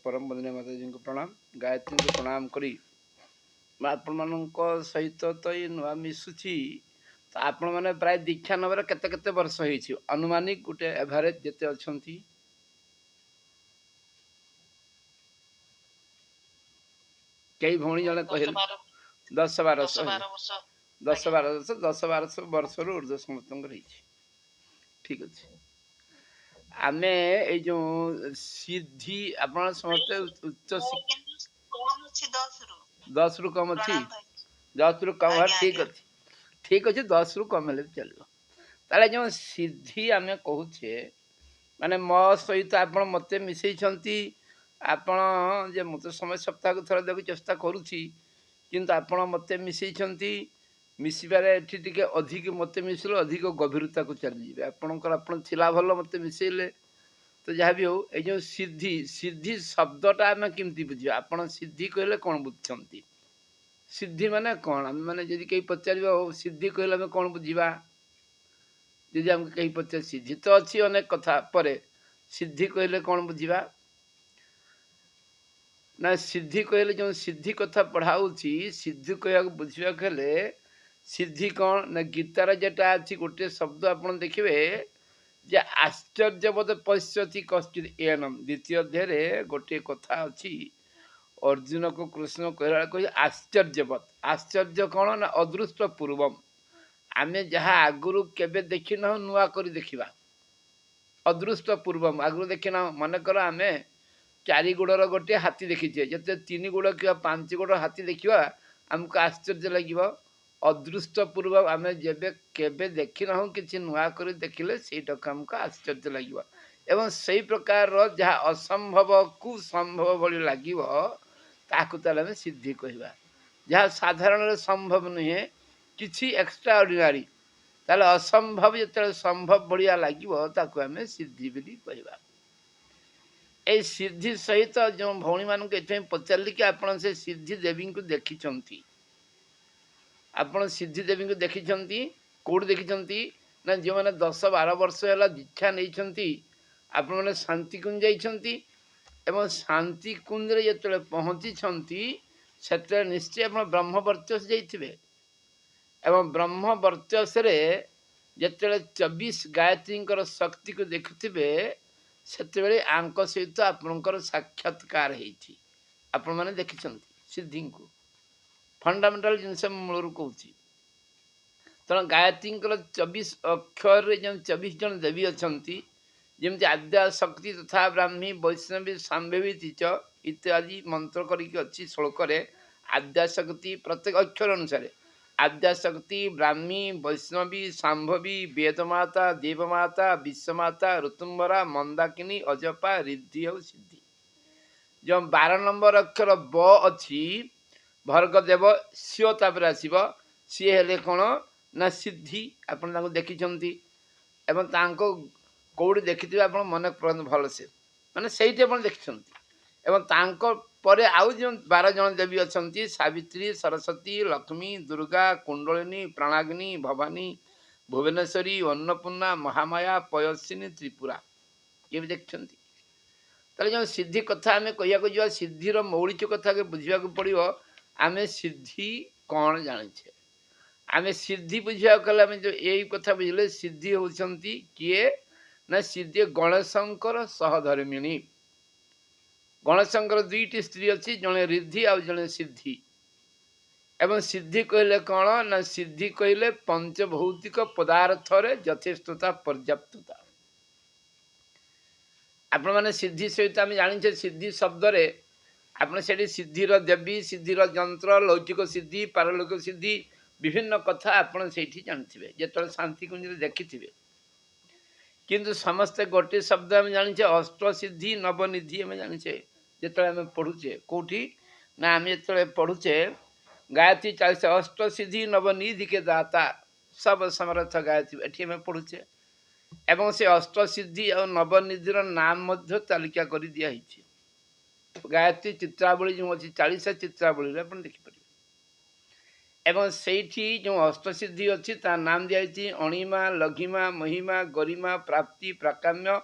परम बंदनीय माताजी को प्रणाम। गायत्री को प्रणाम करी आपण मानक सहित तो ये नुआ मिसुची तो आपण माने प्राय दीक्षा नबर केते केते वर्ष होईछि अनुमानिक गुटे एवरेज जेते अछंती कई भौणी जने कहल 10-12 वर्ष ऊर्ध समस्त रही। ठीक अच्छे आमे ए जो सिद्धि आपण समस्त उच्च 10 रु कम अच्छी 10 रु कम ठीक अच्छे ठीक अच्छे 10 रु कम हेले चलो ताले जो सिद्धि आमे कहूचे माने मो सहित आपण मते मिसई छंती आपण जे मते समय सप्ताह को थोड़ा देखि चेष्टा करूची किंतु आपण मते मिसई छंती मिसिबारे एठी टिके अधिक मते मिसलो अधिक गभीरता को चली जिवे आपणकर आपण थिला भलो मते मिसैले तो जहाँ भी हो ए जो सिद्धि सिद्धि शब्दटा आम केमती बुझा आपण सिद्धि कहले कौन बुझती सिद्धि माने कौन माने जदि कहीं पचार सिद्धि कहले आम कौन बुझा जदि आमको कहीं पचार सिद्धि तो अच्छी अनेक कथा पर सिद्धि कहले कौन बुझा ना सिद्धि कहले जो सिद्धि कथा पढ़ाऊँगी सिद्धि कह बुझा हेले सिद्धि कौन ना गीतार जेटा अच्छी गोटे शब्द आपड़ देखिए जे आश्चर्यवद पश्यति कश्चित एनम द्वितीय अध्याय गोटे कथा अच्छी अर्जुन को कृष्ण कहला कह आश्चर्यवत आश्चर्य कौन ना अदृष्ट पूर्वम आमे जहाँ आगुरु केबे देखि न नुआ करी देखिबा अदृष्ट पूर्वम आगुरु देखि न मन कर आमे 4 गोड़र गोटे हाथी देखीचे जते 3 गोड़ कि 5 गोड़ हाथी देखिबा हमको आश्चर्य लागिबो अदृष्ट पूर्व आमे जेबे केबे देखि न किछि नुआ करी देखिले सेटा हमको आश्चर्य लागिबो एवं सही प्रकार रो जहाँ असंभव को संभव भली लागिबो ताकू ताले में सिद्धि कहबा जहाँ साधारण संभव नुहे किछि एक्स्ट्रा ऑर्डिनरी ताले असंभव जते संभव बढ़िया लागिबो ताकू हमें सिद्धि बोली कहबा ए सिद्धि सहित जो भौणी मान पचारि कि आप सिद्धि देवी को देखी आप सिद्धि देवी को देखी कौट देखी ना जो मैंने 10-12 वर्ष है दीक्षा नहीं आप शांति कुंज जाइछंती एवं शांति कुंज जो पहुँची से निश्चय आप ब्रह्म वर्चस्व जाइथिबे एवं ब्रह्म वर्चस्व जिते 24 गायत्री शक्ति को देखुथिबे सेतेबेले आंक सहित आपणकर साक्षात्कार होती आपण माने देखिछंती सिद्धि को फंडामेंटल जिनस मूल कहूँ तेना गायत्री 24 अक्षर जो 24 जन देवी अच्छा जमी आद्या शक्ति तथा ब्राह्मी वैष्णवी सांभवी तीच इत्यादि मंत्र करी श्लोक आद्या शक्ति प्रत्येक अक्षर अनुसार आद्या शक्ति ब्राह्मी वैष्णवी सांभवी वेदमाता देवमाता विश्वमाता ऋतुम्बरा मंदाकिनी अजपा रिद्धि और सिद्धि जो 12 नंबर अक्षर ब अच्छी भर्गदेव सी तापर आसब सी हेले कौन ना सिद्धि आपन देखी एवं कौड़ी देखी आप मन भल से माने सही आप देखी एवं परे आउ जो 12 जन देवी अच्छा सावित्री सरस्वती लक्ष्मी दुर्गा कुंडलिनी प्राणाग्नि भवानी भुवनेश्वरी अन्नपूर्णा महामाया पयस्विनी त्रिपुरा ये भी देखते जो सिद्धि कथा आम कह जा सिद्धिर मौलिक कथा के बुझा पड़ो आम सिद्धि कौन जाने आम सिद्धि बुझा कले जो यही कथा बुझे सिद्धि होती किए ना सिद्धि गणेशंकर सहधर्मिणी गणेशंकर 2टी स्त्री अच्छी जड़े रिद्धि आ जड़े सिद्धि एवं सिद्धि कहले कौन ना सिद्धि कहले पंचभौतिक पदार्थ यथेष्टता पर्याप्तता आपण मैंने सिद्धि सहित आम जाने सिद्धि शब्द आप सिद्धिर देवी सिद्धिर यंत्र लौकिक सिद्धि पारलौकिक सिद्धि विभिन्न कथा आपड़ से जानते जो शांति कुंज देखी किंतु समस्ते गोटे शब्द आम जाने अष्ट सिद्धि नवनिधि आम जाने जो आम पढ़ुचे कौटी ना आम जो पढ़ुचे गायत्री 40 अष्ट सिद्धि नवनिधि के दाता सब समर्थ गायत्री एटी आम पढ़ुचे एवं से अष्ट सिद्धि और नवनिधिर नाम तालिका कर दिखाई गायत्री चित्रावली जो अच्छी 40 चित्रावली आप देखिपर एवं से जो अष्टसिद्धि अच्छी तार नाम दिखाई अणिमा लघिमा महिमा गरिमा प्राप्ति प्राकाम्य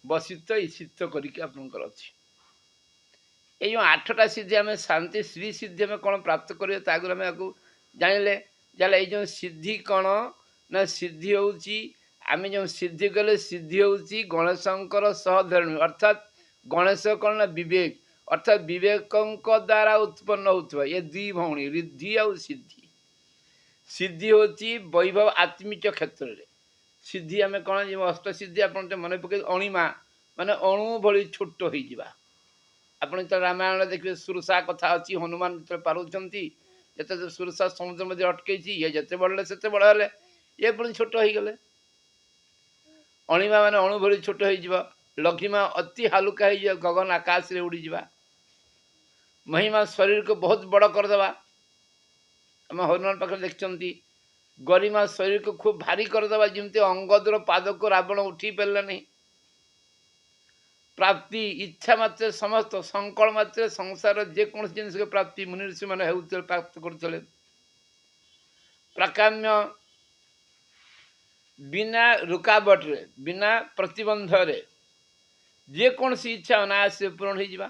वसित ईशित करके आपंकर अच्छी ये जो 8टा सिद्धि आम शांति श्री सिद्धि आम कौन प्राप्त करें आगे आम आपको जानिले जाले ये सिद्धि कौन ना सिद्धि होची आम जो सिद्धि कले सिद्धि होची गणेशंकर सहधर्मी अर्थात गणेश कौन ना विवेक अर्थात विवेकों द्वारा उत्पन्न होता ये दी भौणी रिद्धि आ सिद्धि सिद्धि होची वैभव आत्मिक क्षेत्र में सिद्धि आम कौन जो अष्ट सिद्धि आप मन पकड़ अणिमा माने अणु भली छोट हो जावा आपन तो रामायण देखिए सुरसा कथा अच्छी हनुमान जो पारुंट जो सुरसा समुद्र मध्य अटकई ये जिते बढ़ले से बड़ है ये पुणी छोट हो गले अणिमा माने अणु भली छोट हो लघिमा अति हालुका हो गगन आकाश रे उड़ी जा महिमा शरीर को बहुत बड़ करदेवा आम हनुमान पाखे देखते गरिमा शरीर को खूब भारी करदेवा जमी अंगदर पाद को रावण उठी पारा नहीं प्राप्ति इच्छा मात्र समस्त संकल मात्र संसार जेकोसी जिन को प्राप्ति मुनि ऋषि मैंने प्राप्त करते प्राकाम्य बिना रुकावट रे बिना प्रतिबंध रे जेकोसी इच्छा अनायास पूर्ण हो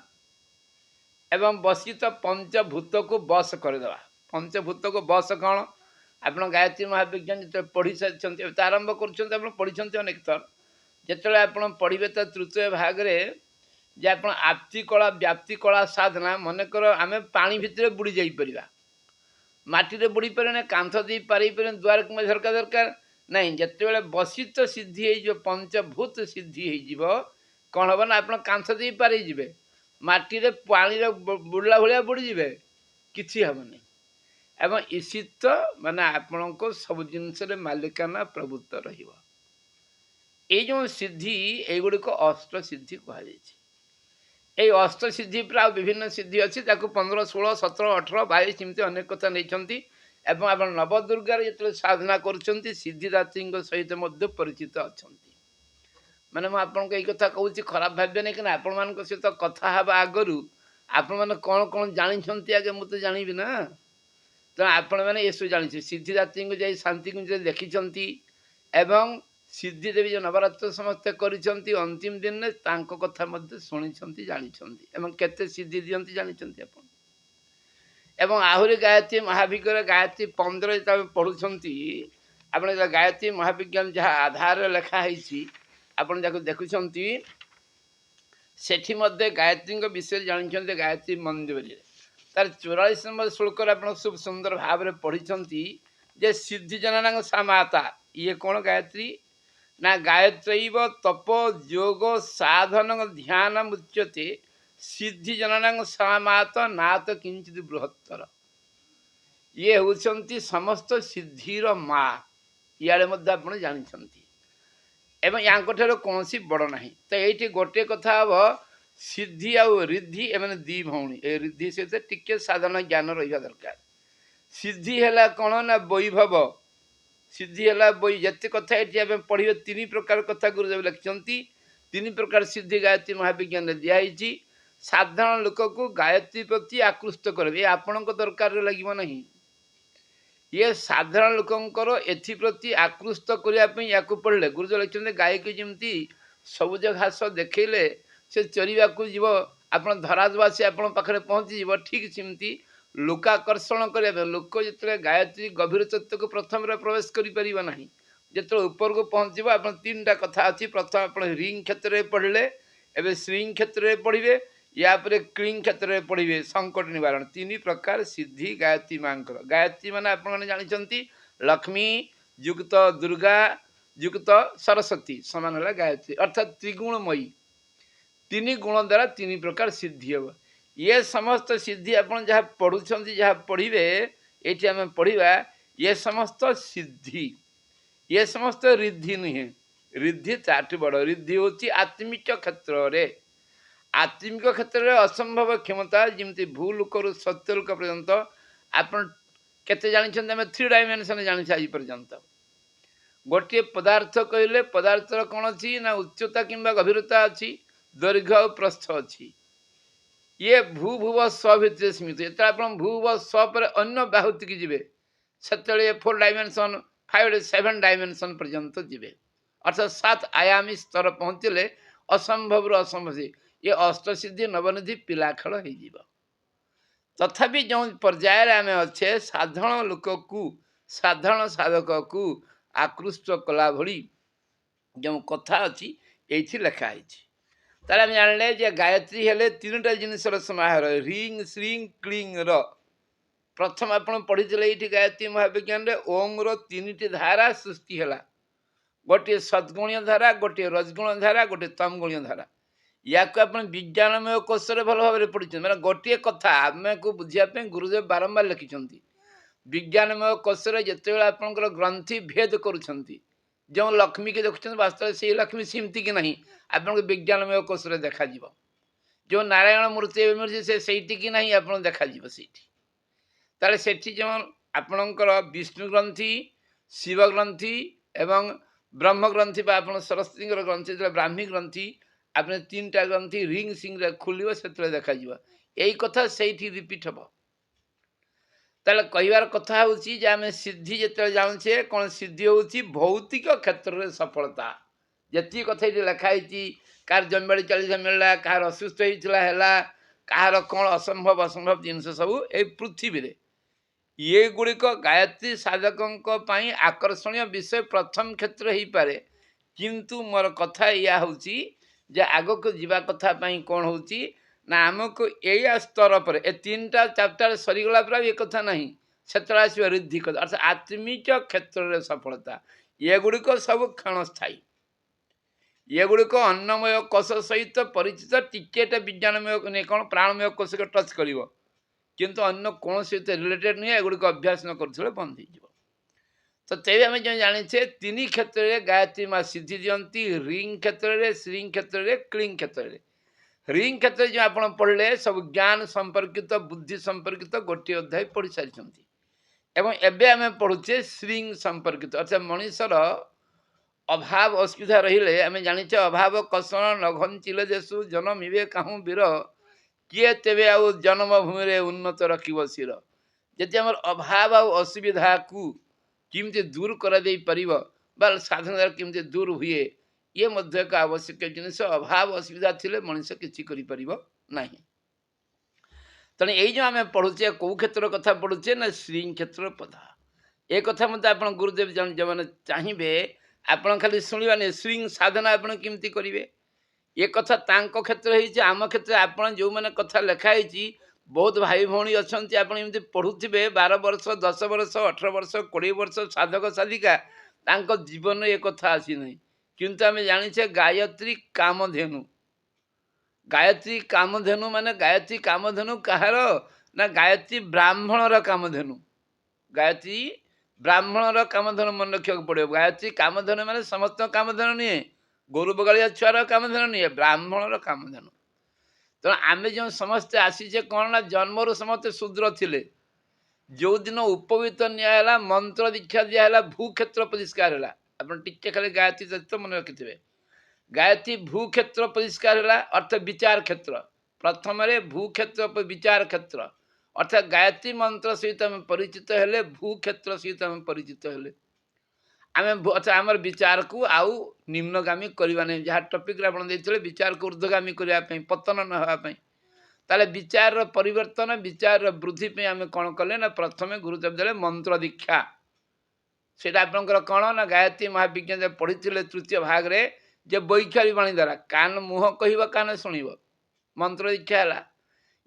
एवं बसित पंचभूत को बस करदेवा पंचभूत को बस कौन आप गायत्री महाविज्ञान जो पढ़ी सारी आरंभ कर पढ़ी अनेक थर जिते आप पढ़े तो तृतीय भाग में जे आप आप्ति कला व्याप्ति कला साधना मनकर आम पानी भितर बुड़ी जापर मटी बुड़ी पारे कांथ दे पारे द्वार किंवा झरका दरकार नहीं जिते बसित सिद्धि हो पंचभूत सिद्धि हो कौन हम ना आप कांथ दे पारे जी मटी पानी बुड़ला भाया बुड़ीजे कि हेनी एवं ईशित माने आपण को सब जिनस मालिकाना प्रभुत्व रहिबा ये जो सिद्धि युड़क अष्ट सिद्धि कहुई अष्ट सिद्धि पर विभिन्न सिद्धि अच्छी 15, 16, 17, 18, 22 एमती अनेक कथा नहीं आप नवदुर्गार जो साधना कर सिद्धिदात्री सहित परिचित अच्छा माने मुझे कथा कहूँ खराब भाव्य नहीं कि आपण मान सहित कथा हाँ आगु आपण कौन कौन जानते आगे मुझे जानवी ना तेना आपण मैंने ये सब जानी सिद्धिदात्री को जाई शांति कुंज देखी एवं सिद्धि देवी जो नवरात्र समस्ते करिसेंती अंतिम दिन में तांको कथा मध्य शुणी जानी केते सिद्धि दियंती जानी एवं आहुरी गायत्री महाभिज्ञ गायत्री 15 जो पढ़ुंट आप गायत्री महाविज्ञान जहाँ आधार लिखाई आपन जाको देखुंट सेठी मध्य गायत्री विषय जानते गायत्री मंदिर तार 44 नंबर श्लोक आप खूब सुंदर भाव में पढ़ी जे सिद्धि जनना सा माता ये कौन गायत्री ना गायत्रैव तप योग साधन ध्यान मुच्यते सिद्धि जनना सा माता ना तो किंचित बृहत्तर ये होती समस्त सिद्धिर माँ इे आप जानते एवं या कौन सी बड़ ना तो ये गोटे कथा हम सिद्धि आउ रिद्धि एम दी भौणी ए रिद्धि सहित टिके साधारण ज्ञान रहा दरकार सिद्धि है कौन ना वैभव सिद्धि है जिते कथा ये पढ़े 3 प्रकार कथा गुरुदेव लिखिं 3 प्रकार सिद्धि गायत्री महाविज्ञान दिखाई साधारण लोक को गायत्री प्रति आकृष्ट कर आपण दरकार लगे ना ये साधारण लोकंर एप्रति आकृष्ट करने या पढ़ले गुरुदेव लिखिं गाय की जमी सबुज घास देखले से चरवा को जीव आप धरादवा से आप पाखे पहुँची ठीक सेमती लोकाकर्षण करने लोक जो गायत्री गभीर तत्व को प्रथम प्रवेश करना जो ऊपर को पहुँचब आप 3टा कथा अच्छी प्रथम आप रिंग क्षेत्र में पढ़ले एवं श्रींग क्षेत्र में पढ़े यापर क्लींग क्षेत्र में पढ़े संकट निवारण 3 प्रकार सिद्धि गायत्री माँ गायत्री माने आप जानते लक्ष्मी युक्त दुर्गा युक्त सरस्वती समान है गायत्री अर्थात त्रिगुणमयी 3 गुण द्वारा 3 प्रकार सिद्धि हम ये समस्त सिद्धि आप जहाँ पढ़ुं जहाँ पढ़े ये आम पढ़ा ये समस्त सिद्धि ये समस्त रिद्धि नुहे रिद्धि 4टी बड़ रिद्धि होची आत्मिक क्षेत्र रे आत्मिक क्षेत्र में असंभव क्षमता जमी भूलोक सत्यलोक पर्यंत आप केते जानते आम 3 डायमेंशन जानी आज पर्यंत गोटे पदार्थ कहले पदार्थर कौन अच्छी ना उच्चता किंबा गभीरता अच्छी दैर्घ्य और प्रस्थ अच्छी ये भू भुव स्व भितर सीमित जो आप भू भुव स्व पर अन्य बाहुति की जीवे से 4 डायमेंशन 5 7 डायमेंशन पर्यंत जीवे अर्थात 7 आयामी स्तर पहुँचले असंभव असंभव से ये अष्टसिद्धि नवनिधि पिला खेल हो। तथापि जो पर्यायर आम अच्छे साधारण लोक को साधारण साधक को आकृष्ट कला भली जो कथा अच्छी ये लिखाई। तार आम जाने जे गायत्री हेले तीनटा जिनसर समाहार रिंग श्रींग क्लिंग र प्रथम आप पढ़ी ये गायत्री महाविज्ञान ओम रो तीन धारा सृष्टि है। गोटे सद्गुणीय धारा, गोटे रजगुण धारा, गोटे तमगुणीय धारा। या आप विज्ञानमय कोश भल भाव पढ़ी मैंने गोटे कथा आम को बुझापी गुरुदेव बारंबार लिखिं। विज्ञानमय कोश जिते आपंकर ग्रंथि भेद करुँच जो लक्ष्मी के देखुं वास्तव से लक्ष्मी सेमती कि नहीं आप विज्ञानमय कोश देखा जो नारायण मूर्ति मिलूँ से कि नहीं आप देखा ताले सेठी जो आपणकर विष्णु ग्रंथि शिव ग्रंथि एवं ब्रह्म ग्रंथि आप सरस्वती ग्रंथि ब्राह्मी ग्रंथि आपने तीन टा ग्रंथि रिंग सिंग खोल से देखा यही कथा से रिपीट हम। ताले कहबार कथा होची जे आमे सिद्धि जिते जानुचे कौन सिद्धि होची भौतिक क्षेत्र में सफलता जी कथा ये लिखाई कार जमीबाड़ी 40 मिलला कहार असुस्थ होता कहार कौन असंभव असंभव जिनस सब ये पृथ्वी रे ये गुड़िक गायत्री साधकों आकर्षणीय विषय प्रथम क्षेत्र हो पारे किंतु मोर कथा या होची जे आग को जीवा कथा कौन होची ना आमको या स्तर पर ए तीन टा चैप्टर सरीगला पर ये कथा नहीं से वृद्धि कथा अर्थात आत्मिक क्षेत्र में सफलता ये गुड़िक सब क्षणस्थायी ये गुड़िक अन्नमय कोश सहित परिचित टिकेटा विज्ञानमय नहीं कौन प्राणमय कोश को टच कर किंतु अन्य कौन सहित रिलेटेड नहीं एगुड़िक अभ्यास न कर बंद हो। तो तेज आम जो जाने तीन क्षेत्र में गायत्री माँ सिद्धि दिखती रिंग क्षेत्र में श्रींग क्षेत्र में क्लिंग क्षेत्र में। रिंग क्षेत्र जो आप पढ़ले सब ज्ञान संपर्कित बुद्धि संपर्कित गोटे अध्याय पढ़ी सारी एवं एबे आम पढ़ुचे श्रींग संपर्कित अर्थात मनीषर अभाव असुविधा रहिले आम जाने अभाव कषण नघंचिले देशु जन्म इवे कहूँ वीर किए तेबे आउ जन्मभूमि रे उन्नत रखिब शिर जदि आम अभाव असुविधा को किमती दूर कर दे परिबो बा साधना किमती दूर हुए ये मध्य एक आवश्यक जिनिस अभाव असुविधा थिले मनुष्य किसी करि परिबो नाही। तेणु यही जो आम पढ़ुचे कौ क्षेत्र कथा पढ़ुचे ना श्रींग क्षेत्र पदा ये कथा मत आप गुरुदेव जो मैंने चाहिए आप खाली शुणवानी श्रींग साधना आप किमती करेंगे ये कथा तांको क्षेत्र है आम क्षेत्र आप जो मैंने कथा लिखाई बहुत भाई भौणी अच्छा आप पढ़ुवे 12 वर्ष 10 वर्ष 18 वर्ष 20 वर्ष साधक साधिका तांको जीवन ये कथा आसी नहीं किंतु आम जाने गायत्री कामधेनु माने गायत्री कामधेनु कहार ना गायत्री ब्राह्मणर कामधेनु गायत्री ब्राह्मणर कामधेनु मन रखा पड़ो गायत्री कामधेनु माने समस्त कामधेनु नहीं गोरु बगाड़िया छुआर कामधेनु नहीं ब्राह्मणर कामधेनु। तेणु आम जो समस्ते आसीचे कौन ना जन्मर समस्ते शूद्र थिले जो दिन उपवीत निया मंत्र दीक्षा दिया भूक्षेत्र परिष्कार है आप टिके खाली गायत्री तत्व मन रखिथे गायत्री भूक्षेत्र परिष्कार है अर्थ विचार क्षेत्र प्रथम भूक्षेत्र विचार क्षेत्र अर्थात गायत्री मंत्र सहित आम परिचित हेले भूक्षेत्र सहित आम परिचित हेले आम अच्छा आम विचार को आउ निम्नगामी करवा नहीं जहाँ टपिक विचार को ऊर्ध्वगामी करने पतन न होगापी ताले विचार परिवर्तन विचार वृद्धि पे आम कौन कले ना प्रथम गुरुदेव देले मंत्र दीक्षा से आपंकर कौन ना गायत्री महाविज्ञान पढ़ी तृतीय भाग रे जे बैखारी बाणी द्वारा कान मुह कह कान शुणव मंत्र दीक्षा है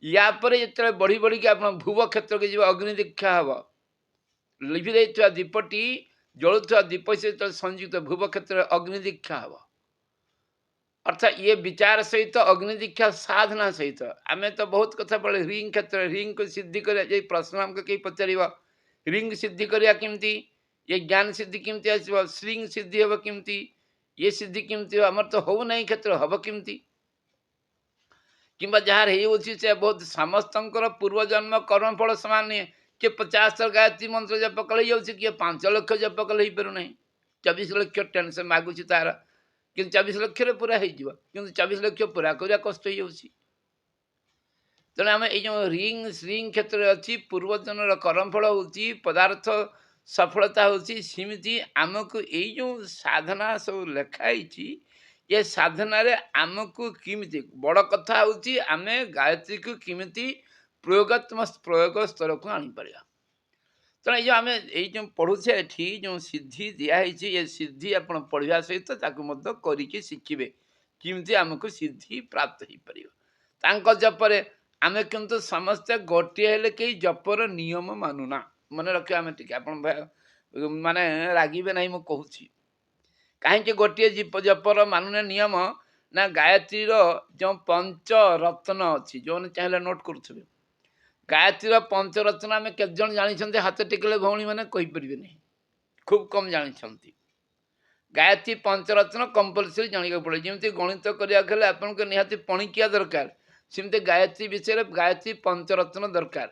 या जो बढ़ी बढ़ी के आप भुव क्षेत्र के जी अग्नि दीक्षा हम लिभि देता दीपटी जलुवा दीप सहित संयुक्त भुव क्षेत्र अग्नि दीक्षा हम अर्थात ये विचार सहित अग्नि दीक्षा साधना सहित आम तो बहुत कथा पढ़े रिंग क्षेत्र रिंग को सिद्धि कर प्रश्न हमको कहीं पचार रिंग सिद्धि करवा केमती ये ज्ञान सिद्धि केमती आसो श्रींग सिद्धि हम केमती ये सिद्धि केमती आमर तो हो ना क्षेत्र हम केमती कि जार से बहुत समस्त पूर्वजन्म कर्मफल सामान नहीं किए 50 थर गायत्री मंत्र जप कले किए 5 लाख जप कले हो पार ना 24 लाख टेंशन मागुची तार कि 24 लाख पूरा हो 24 लाख पूरा करवा कष्ट हो तेणु आम ये रिंग श्रींग क्षेत्र अच्छी पूर्वजन्म कर्मफल हो पदार्थ सफलता होमती आमको यही जो साधना सब लिखाई ये साधना रे आमको किमिति बड़ कथा होची आमे गायत्री को किमिति प्रयोगात्मक प्रयोग स्तर को आनी पड़िया। तेना ये आमे एई जो पढुछे एठी जो सिद्धि दिया ହେଇଛି ये सिद्धि आपण पढ़िया सहित ताकू मध्य करिके शिखिबे किमिति आमको सिद्धि प्राप्त ही परियो। तांको जपरे आमे किंतु समस्त गोटे हेले के जपर नियम मानुना मने रखे आमे ठीक आपण माने रागिबे नाही म कहूची कहीं गोटे जपर मानुने नियम ना गायत्री जो पंच रत्न अच्छी जो चाहे नोट करुवे गायत्री पंचरत्न आम केत जन जानी हाथ टेकले भौणी मैंने कहीपर नहीं खूब कम जानी गायत्री पंचरत्न कंपलसरी जाना पड़े जमी गणित करने आपको निहाती पणिकिया दरकार सेमती गायत्री विषय गायत्री पंचरत्न दरकार।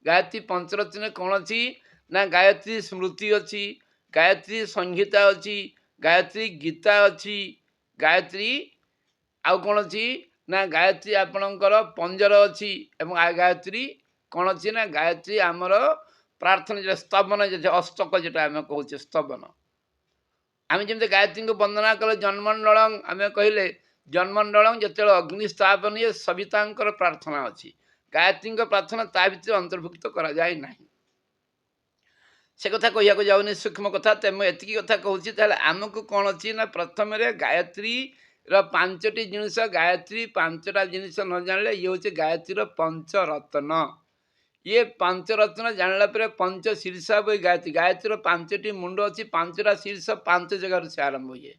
गायत्री पंचरत्न कौन अच्छी ना गायत्री स्मृति अच्छी गायत्री संहिता अच्छी गायत्री गीता अच्छी गायत्री आउ कौन अच्छी ना गायत्री आपणकर पंजर अच्छी एवं गायत्री कौन अच्छी ना गायत्री आमर प्रार्थना जो स्तवन जो अष्टक जोटा आम कहूँ स्तवन आम जमी गायत्री को वंदना कले जन्मंडल आम कहले जन्मंडल जो अग्नि स्थापनीय सविता प्रार्थना अच्छी गायत्री प्रार्थना ता भर अंतर्भुक्त करा जाए नहीं से कथा कह जाऊनी सूक्ष्म कथा तो मुझे एति कथा कहूँ आमको कौन अच्छी ना प्रथम गायत्री पांचटी जिनस गायत्री पांचटा जिनस न जाने ये हूँ गायत्री पंचरत्न ये पंचरत्न जानला पंच शीर्षा बही गायत्री गायत्री पांचटी मुंड अच्छी पांचटा शीर्ष पांच जगार से आरंभ हुए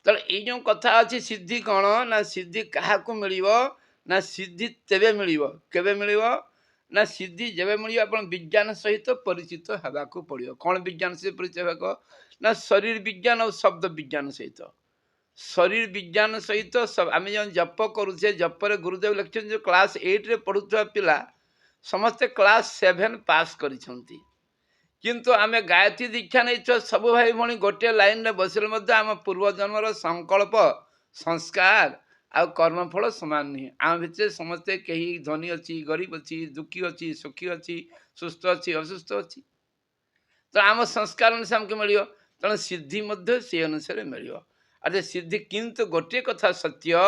तो ये जो कथा अच्छी सिद्धि कौन ना सिद्धि क्या मिल ना सिद्धि तेबे मिल केबे मिल ना सिद्धि जब मिल आप विज्ञान सहित परिचित होगा पड़ो कौन विज्ञान सहित परिचय होगा ना शरीर विज्ञान और शब्द विज्ञान सहित शरीर विज्ञान सहित सब आम जो जप करुचे जपर गुरुदेव लिखते जो क्लास 8 रे पढ़ुवा पिला समस्ते क्लास 7 पास करिसेंती किंतु आमे गायत्री दीक्षा नहीं सब भाई भणी गोटे लाइन रे बसिले आम पूर्वजन्मर संकल्प संस्कार आ कर्मफल सामान नहीं आम भितर समस्ते कहीं धनी अच्छी गरीब अच्छी दुखी अच्छी सुखी अच्छी सुस्थ अच्छी असुस्थ अच्छी तो आम संस्कार अनुसार आमको मिल तेणु सिद्धि से अनुसार मिल अरे सिद्धि किंतु गोटे कथा सत्य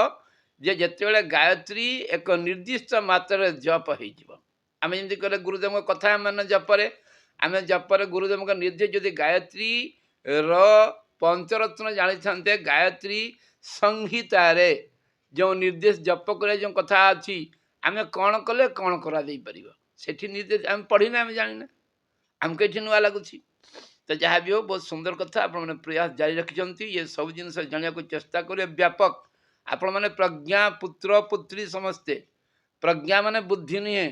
जे जिते गायत्री एक निर्दिष्ट मात्रा जप हो आम जमी कहले गुरुदेव कथा मान जपरे आम जपरे गुरुदेव निर्देश जदि गायत्री पंचरत्न जानी था गायत्री संहिता रे जो निर्देश जप कर जो कथा अच्छी आम कौन कले कौन करा सेठी निर्देश आम पढ़ीना आम जाना आमको ये नुआ लगुच तो जहाँ भी हो बहुत सुंदर कथा आप प्रयास जारी रखिंट ये सब जिन जाना चेष्टा करें व्यापक आपण मैंने प्रज्ञा पुत्र पुत्री समस्ते प्रज्ञा माने बुद्धि नुहे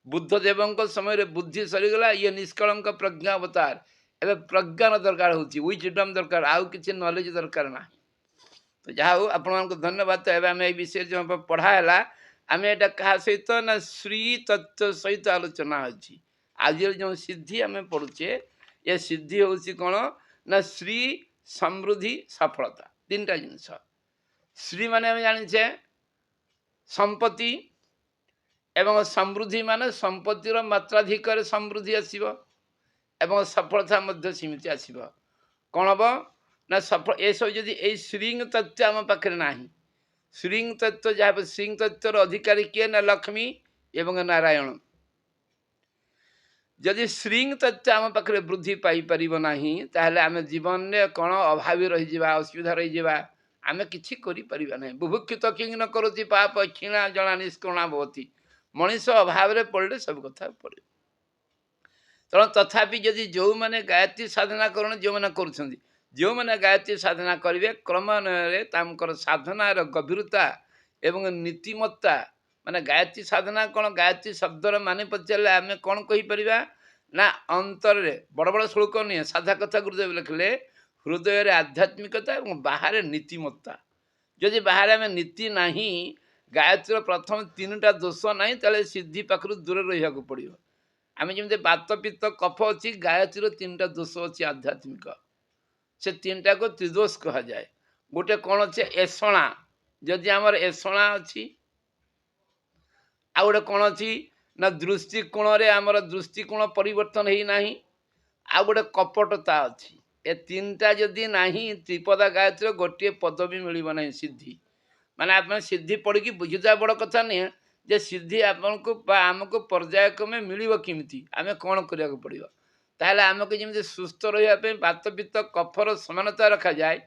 बुद्धदेव समय बुद्धि सरीगला ये निष्कलंक प्रज्ञा अवतार एवं प्रज्ञान दरकार होडम दरकार आउ कि नॉलेज दरकार ना तो जहाँ हो आपण धन्यवाद तो आम ये विषय जो पढ़ाला आम एटा क्या सहित ना श्री तत्व सहित आलोचना अच्छी आज जो सिद्धि आम पढ़ुचे ये सिद्धि हूँ कौन ना श्री समृद्धि सफलता तीन टा जिनस श्री माने आम जाने संपत्ति एवं समृद्धि माने संपत्तिर मात्राधिक समृद्धि आसव एवं सफलता मध्य सीमित आसव कौन हम ना सफल ये सब जदि ये श्रींग तत्व आम पाखे ना श्रींग तत्व जहाँ श्रींग तत्वर अधिकारी किए ना लक्ष्मी एवं नारायण जदि श्रींग तत्व आम पाखे वृद्धि पाई ना ताहले आम जीवन में कौन अभावी रही असुविधा रही आम कि ना बुभुक्षित किंग न करोति पाप क्षीणा जना निष्करुणा भवति मनीष अभाव पड़े सब कथा पड़े तेणु तथापि जदि जो मैंने गायत्री साधना करण जो मैंने कर जो मैंने गायत्री साधना करेंगे क्रमान्वये साधनार गभीरता एवं नीतिमत्ता माने गायत्री साधना कौन गायत्री शब्दर माने पचारे आम कौन कहीपर ना अंतर बड़ बड़ श्लोक नुहे साधा कथा गुरुदेव लिखले हृदय आध्यात्मिकता और बाहर नीतिमत्ता जदि बाहर आम नीति ना गायत्री प्रथम 3टा दोष ना ताले सिद्धि पाखु दूर रहा पड़ो आम जमी बात पित्त कफ अच्छी गायत्री 3टा दोष अच्छी आध्यात्मिक से 3टा को त्रिदोष कह जाए गोटे कौन अच्छे एषणा जदि आमर एषणा अच्छी आ गोटे कौन अच्छी ना दृष्टिकोण रे आमर दृष्टिकोण परिवर्तन ही ना आ गोटे कपटता अच्छी ए तीनटा जदि नहीं त्रिपदा गायत्री गोटे पद भी मिल ना सिद्धि माने आप सिद्धि पढ़ की बुझुता बड़ कथा नहीं जे सिद्धि आपको आमको पर्यायक्रमे मिल किमिति आम कौन करा पड़ो ताहले आमको जमी सुस्थ रही बात पित्त कफर समानता रखा जाए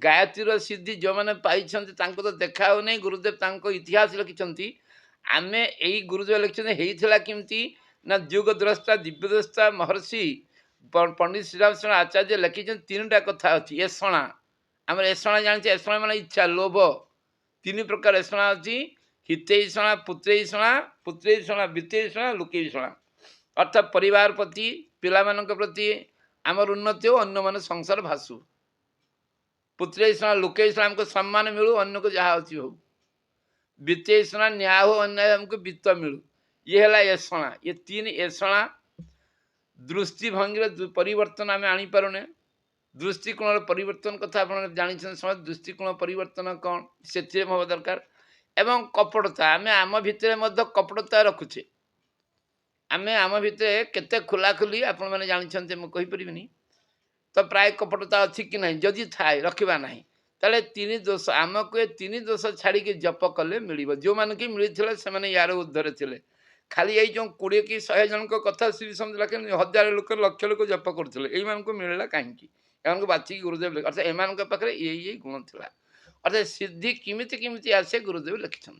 गायत्री सिद्धि जो मैंने पाई तो देखा हो नहीं गुरुदेव इतिहास लिखिं आम यही गुरुदेव लिखिं किमती ना युगद्रष्टा दिव्यद्रष्टा महर्षि पंडित श्रीराम शरण आचार्य लिखिं तीन टा कथा अच्छी एषणा आम एषणा जानते एषणा माने इच्छा लोभ तीन प्रकार एषणा अच्छी हितैषणा पुत्रैषणा वित्तैषणा लोकैषणा अर्थात परिवार प्रति पिलामानक प्रति आमर उन्नति हो अन्य मान संसार भासु पुत्रैषणा लोकैषणा हमको सम्मान मिलू अन्य को जहाँ अच्छी हो वित्तैषणा न्याय हो अन्याय हमको वित्त मिलू ये है एषणा ये तीन एषणा दृष्टिभंगी परिवर्तन आम आनीपारे दृष्टिकोण परिवर्तन कथा आप जानते समय दृष्टिकोण परिवर्तन कौन से हवा दरकार एवं कपटता आम आम भितर कपटता रखुचे आम आम भितर केते खोलाखोली आपण मैंने जानते मुझे तो प्राय कपटता अच्छी कि नहीं जदि थाए रखा ना ताले तीन दोष आमको ये तीन दोष छाड़ी जप कले मिल जो मान की मिलते से यार उर्धरे थे खाली यही जो 20 कि 100 जन कथा श्री समझ लगे 1000 लोक लक्ष लोक जप करते यही मिलला कहीं एम बाछिकी गुरुदेव अर्थात एम पाखे यही गुण था अर्थात सिद्धि किमिति किमिति आसे गुरुदेव लिखिं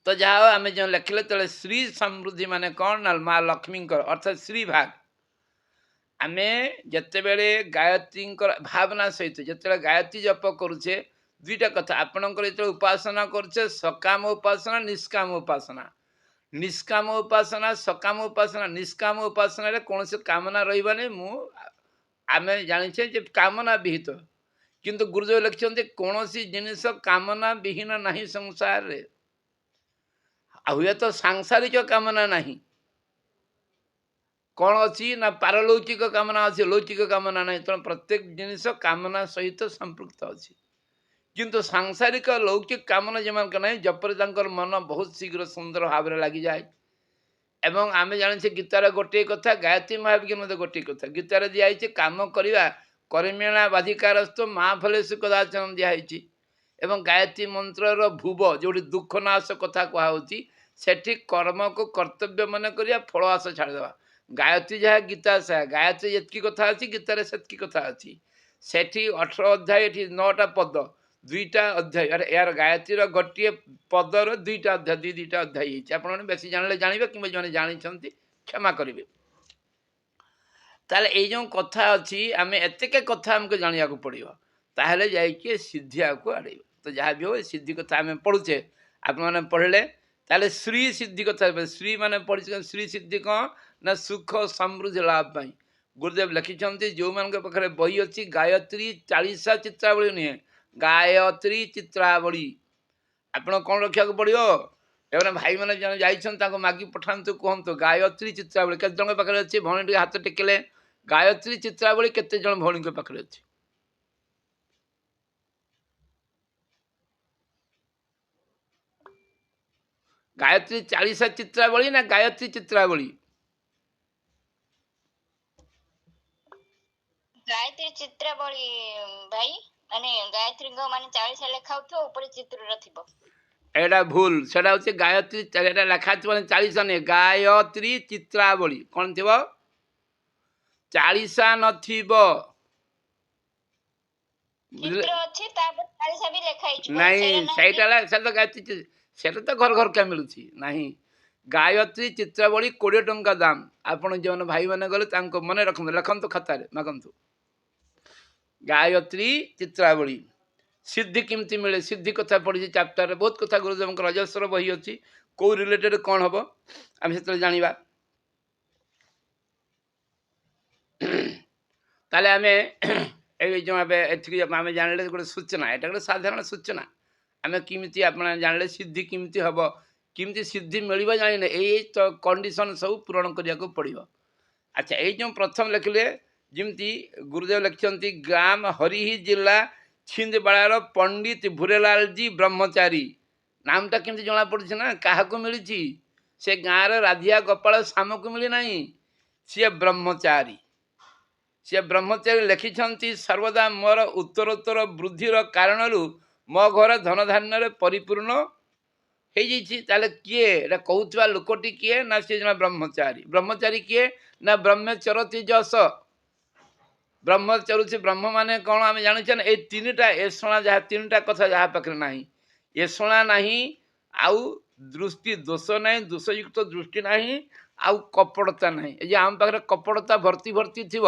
तो जहाँ आम जो लिखले तेज श्री समृद्धि माने कौन ना माँ लक्ष्मी अर्थात श्री भाग आम जिते बड़े गायत्री भावना सहित जिते गायत्री जप करुचे दुईटा कथा आपणकर जो उपासना करुचे सकाम उपासना निष्काम उपासना निष्काम उपासना सकाम उपासना निष्काम उपासना कौन से कामना रही आम जाचे कामना विहित किंतु गुरुदेव लिखिं कौन सी जिनस कामना विहीन नहीं संसार रे हुए तो सांसारिक कामना नहीं कौन अच्छी ना पारलौकिक कामना अच्छी लौकिक कामना नहीं तेणु प्रत्येक जिनिस कामना सहित संपृक्त अच्छी किंतु सांसारिक लौकिक कामना जमान नहीं जपरे मन बहुत शीघ्र सुंदर भाव में लगी जाए एवं आम जाने गीतार गोटे कथा गायत्री महाविज्ञान मत गोटे कथा गीतार दिखाई कम करवा कर्मेणा बाधिकारस्थ माँ फले सुखदाचरण दिखाई एवं गायत्री मंत्र भुव जो दुख नाश कथा कहुच्छी सेठी कर्म को कर्तव्य मन करिया फल आस छाड़देवा गायत्री जहाँ गीता सा गायत्री जितकी कथा अच्छी गीतार सेतकी कथा अच्छी सेठी 18 अध्याय 9टा पद 2टा अध्याय यार गायत्री गोटे पदर 2टा अध्याय दुईटा अध्याय आप बेसी जाने जानवे कि जो जानते क्षमा करेंगे ताले ये जो कथा अच्छी आम एतके कथा आमको जाना पड़ो ताहले जाइए सिद्धि आपको आड़े तो जहाँ भी हो सिद्धि कथा आम पढ़ुचे आप पढ़ले ताले श्री सिद्धि कथा श्री माने पढ़ी श्री सिद्धि कौन ना सुख समृद्धि लाभ पाई गुरुदेव लिखिं जो मान पाखे बही अच्छी गायत्री 40 चित्रावली नुहे गायत्री चित्रावली आपण कौन रखा पड़ो एवं भाई मैंने जन जाइए मागी पठातु कहतु गायत्री चित्रावली केत जन पाखे अच्छी भौणी हाथ टेकिले गायत्री चित्रावली केते जन भौणी पाखे अच्छी गायत्री 40 चित्रावली ना गायत्री चित्रावली गायत्री चित्रावली भाई माने गायत्री गो माने 40 लेखा उठो ऊपर चित्र रथिबो एटा भूल सेटा होचे गायत्री एटा लेखा माने 40 ने गायत्री चित्रावली कोन थिबो 40 नथिबो चित्र अछि तापर 40 भी लेखा हिच नहीं सेटा सेटा गायत्री सेटा तो घर घर क्या मिलुची नहीं गायत्री चित्रावली 20 टंका दाम आपण जो भाई माने गले मन रखु लिखु खाता मागंतु गायत्री चित्रावली सिद्धि किमती मिले सिद्धि कथा पढ़ी चैप्टर बहुत कथा गुरुदेव रजस्वर बही अच्छी कौ रिलेटेड कौन हम आम से जाना ताले आम जो आम जान गोटे सूचना यहाँ गोटे साधारण सूचना आम किमिति आप जानले सिद्धि किमती हम किमती सिद्धि मिल जाने यही तो कंडीशन सब पूरण करने को पड़ो अच्छा ये जो प्रथम लिखिले जमती गुरुदेव लिखिं ग्राम हरिही जिला छिंदवाड़ार पंडित भूरेलाल जी ब्रह्मचारी नामटा केमती जना पड़ी ना क्या मिली से गाँव राधिया गोपाल साम को मिली ना सी ब्रह्मचारी ସେ ବ୍ରହ୍ମଚାରୀ ଲେଖିଛନ୍ତି ସର୍ବଦା ମୋର ଉତ୍ତରୋତ୍ତର ବୃଦ୍ଧିର କାରଣରୁ ମୋ ଘର ଧନଧାନ୍ୟରେ ପରିପୂର୍ଣ୍ଣ ହେଇଯାଇଛି। ତାହେଲେ କିଏ ଏଟା କହୁଥିବା ଲୋକଟି କିଏ? ନା ସେ ଜଣେ ବ୍ରହ୍ମଚାରୀ। ବ୍ରହ୍ମଚାରୀ କିଏ? ନା ବ୍ରହ୍ମଚରତି ଯଶ। ବ୍ରହ୍ମଚରୁଛି ବ୍ରହ୍ମ ମାନେ କ'ଣ ଆମେ ଜାଣିଛେ ନା ଏଇ ତିନିଟା ଏଷଣା ଯାହା ତିନିଟା କଥା ଯାହା ପାଖରେ ନାହିଁ, ଏଷଣା ନାହିଁ, ଆଉ ଦୃଷ୍ଟି ଦୋଷ ନାହିଁ, ଦୋଷଯୁକ୍ତ ଦୃଷ୍ଟି ନାହିଁ, ଆଉ କପଟତା ନାହିଁ। ଏ ଯେ ଆମ ପାଖରେ କପଟତା ଭର୍ତ୍ତି ଭର୍ତ୍ତି ଥିବ,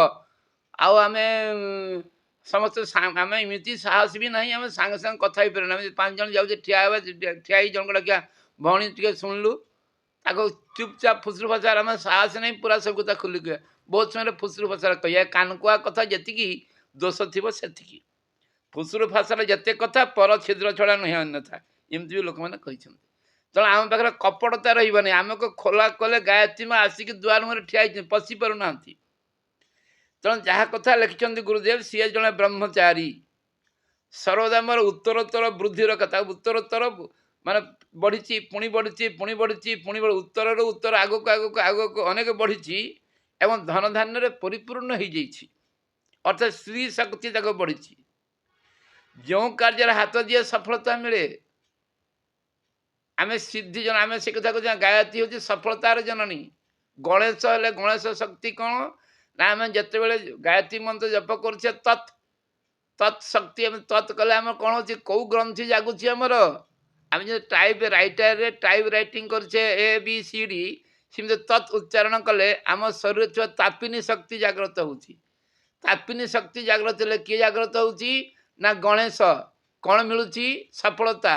ଆଉ ଆମେ ସମସ୍ତେ ଆମେ ଏମିତି ସାହସ ବି ନାହିଁ, ଆମେ ସାଙ୍ଗେ ସାଙ୍ଗେ କଥା ହେଇପାରିବୁ ନା। ଆମେ 5 ଜଣ ଯାଉଛେ ଠିଆ ହେବା, ଠିଆ ହେଇ ଜଣକୁ ଡାକିବା ଭଉଣୀ ଟିକେ ଶୁଣିଲୁ, ତାକୁ ଚୁପଚାପ ଫୁସୁରୁ ଫସାର ଆମେ ସାହସ ନାହିଁ ପୁରା ସବୁ କଥା ଖୋଲି କହିବା। ବହୁତ ସମୟରେ ଫୁସୁରୁ ଫସାର କହିବା, କାନକୁଆ କଥା ଯେତିକି ଦୋଷ ଥିବ ସେତିକି। ଫୁସୁରୁ ଫାସାର ଯେତେ କଥା ପର ଛିଦ୍ର ଛଡ଼ା ନୁହେଁ ଅନ୍ୟଥା, ଏମିତି ବି ଲୋକମାନେ କହିଛନ୍ତି। ତେଣୁ ଆମ ପାଖରେ କପଟତା ରହିବନି। ଆମକୁ ଖୋଲା କଲେ ଗାୟତ୍ରୀ ମା ଆସିକି ଦୁଆର ମୁହଁରେ ଠିଆ ହେଇଛନ୍ତି, ପଶି ପାରୁନାହାନ୍ତି। ତେଣୁ ଯାହା କଥା ଲେଖିଛନ୍ତି ଗୁରୁଦେବ, ସିଏ ଜଣେ ବ୍ରହ୍ମଚାରୀ। ସର୍ବଦା ମୋର ଉତ୍ତରୋତ୍ତର ବୃଦ୍ଧିର କଥା, ଉତ୍ତରୋତ୍ତର ମାନେ ବଢ଼ିଛି, ପୁଣି ବଢ଼ିଛି, ପୁଣି ବଢ଼ିଛି, ପୁଣି ଉତ୍ତରରୁ ଉତ୍ତର ଆଗକୁ ଆଗକୁ ଆଗକୁ ଅନେକ ବଢ଼ିଛି ଏବଂ ଧନଧାନ୍ୟରେ ପରିପୂର୍ଣ୍ଣ ହେଇଯାଇଛି। ଅର୍ଥାତ୍ ସ୍ତ୍ରୀ ଶକ୍ତି ତାକୁ ବଢ଼ିଛି। ଯେଉଁ କାର୍ଯ୍ୟରେ ହାତ ଦିଏ ସଫଳତା ମିଳେ। ଆମେ ସିଦ୍ଧି ଜନ, ଆମେ ସେ କଥା କହୁଛେ ଗାୟତ୍ରୀ ହେଉଛି ସଫଳତାର ଜନନୀ। ଗଣେଶ ହେଲେ ଗଣେଶ ଶକ୍ତି କ'ଣ ନା ଆମେ ଯେତେବେଳେ ଗାୟତ୍ରୀ ମନ୍ତ୍ର ଜପ କରୁଛେ ତତ୍ ତତ୍ ଶକ୍ତି, ଆମେ ତତ୍ କଲେ ଆମର କ'ଣ ହେଉଛି, କେଉଁ ଗ୍ରନ୍ଥି ଜାଗୁଛି ଆମର। ଆମେ ଯଦି ଟାଇପ୍ ରାଇଟରରେ ଟାଇପ୍ ରାଇଟିଂ କରୁଛେ ABCD, ସେମିତି ତତ୍ ଉଚ୍ଚାରଣ କଲେ ଆମ ଶରୀରରେ ଥିବା ତାପିନୀ ଶକ୍ତି ଜାଗ୍ରତ ହେଉଛି। ତାପିନୀ ଶକ୍ତି ଜାଗ୍ରତ ହେଲେ କିଏ ଜାଗ୍ରତ ହେଉଛି? ନା ଗଣେଶ। କ'ଣ ମିଳୁଛି? ସଫଳତା।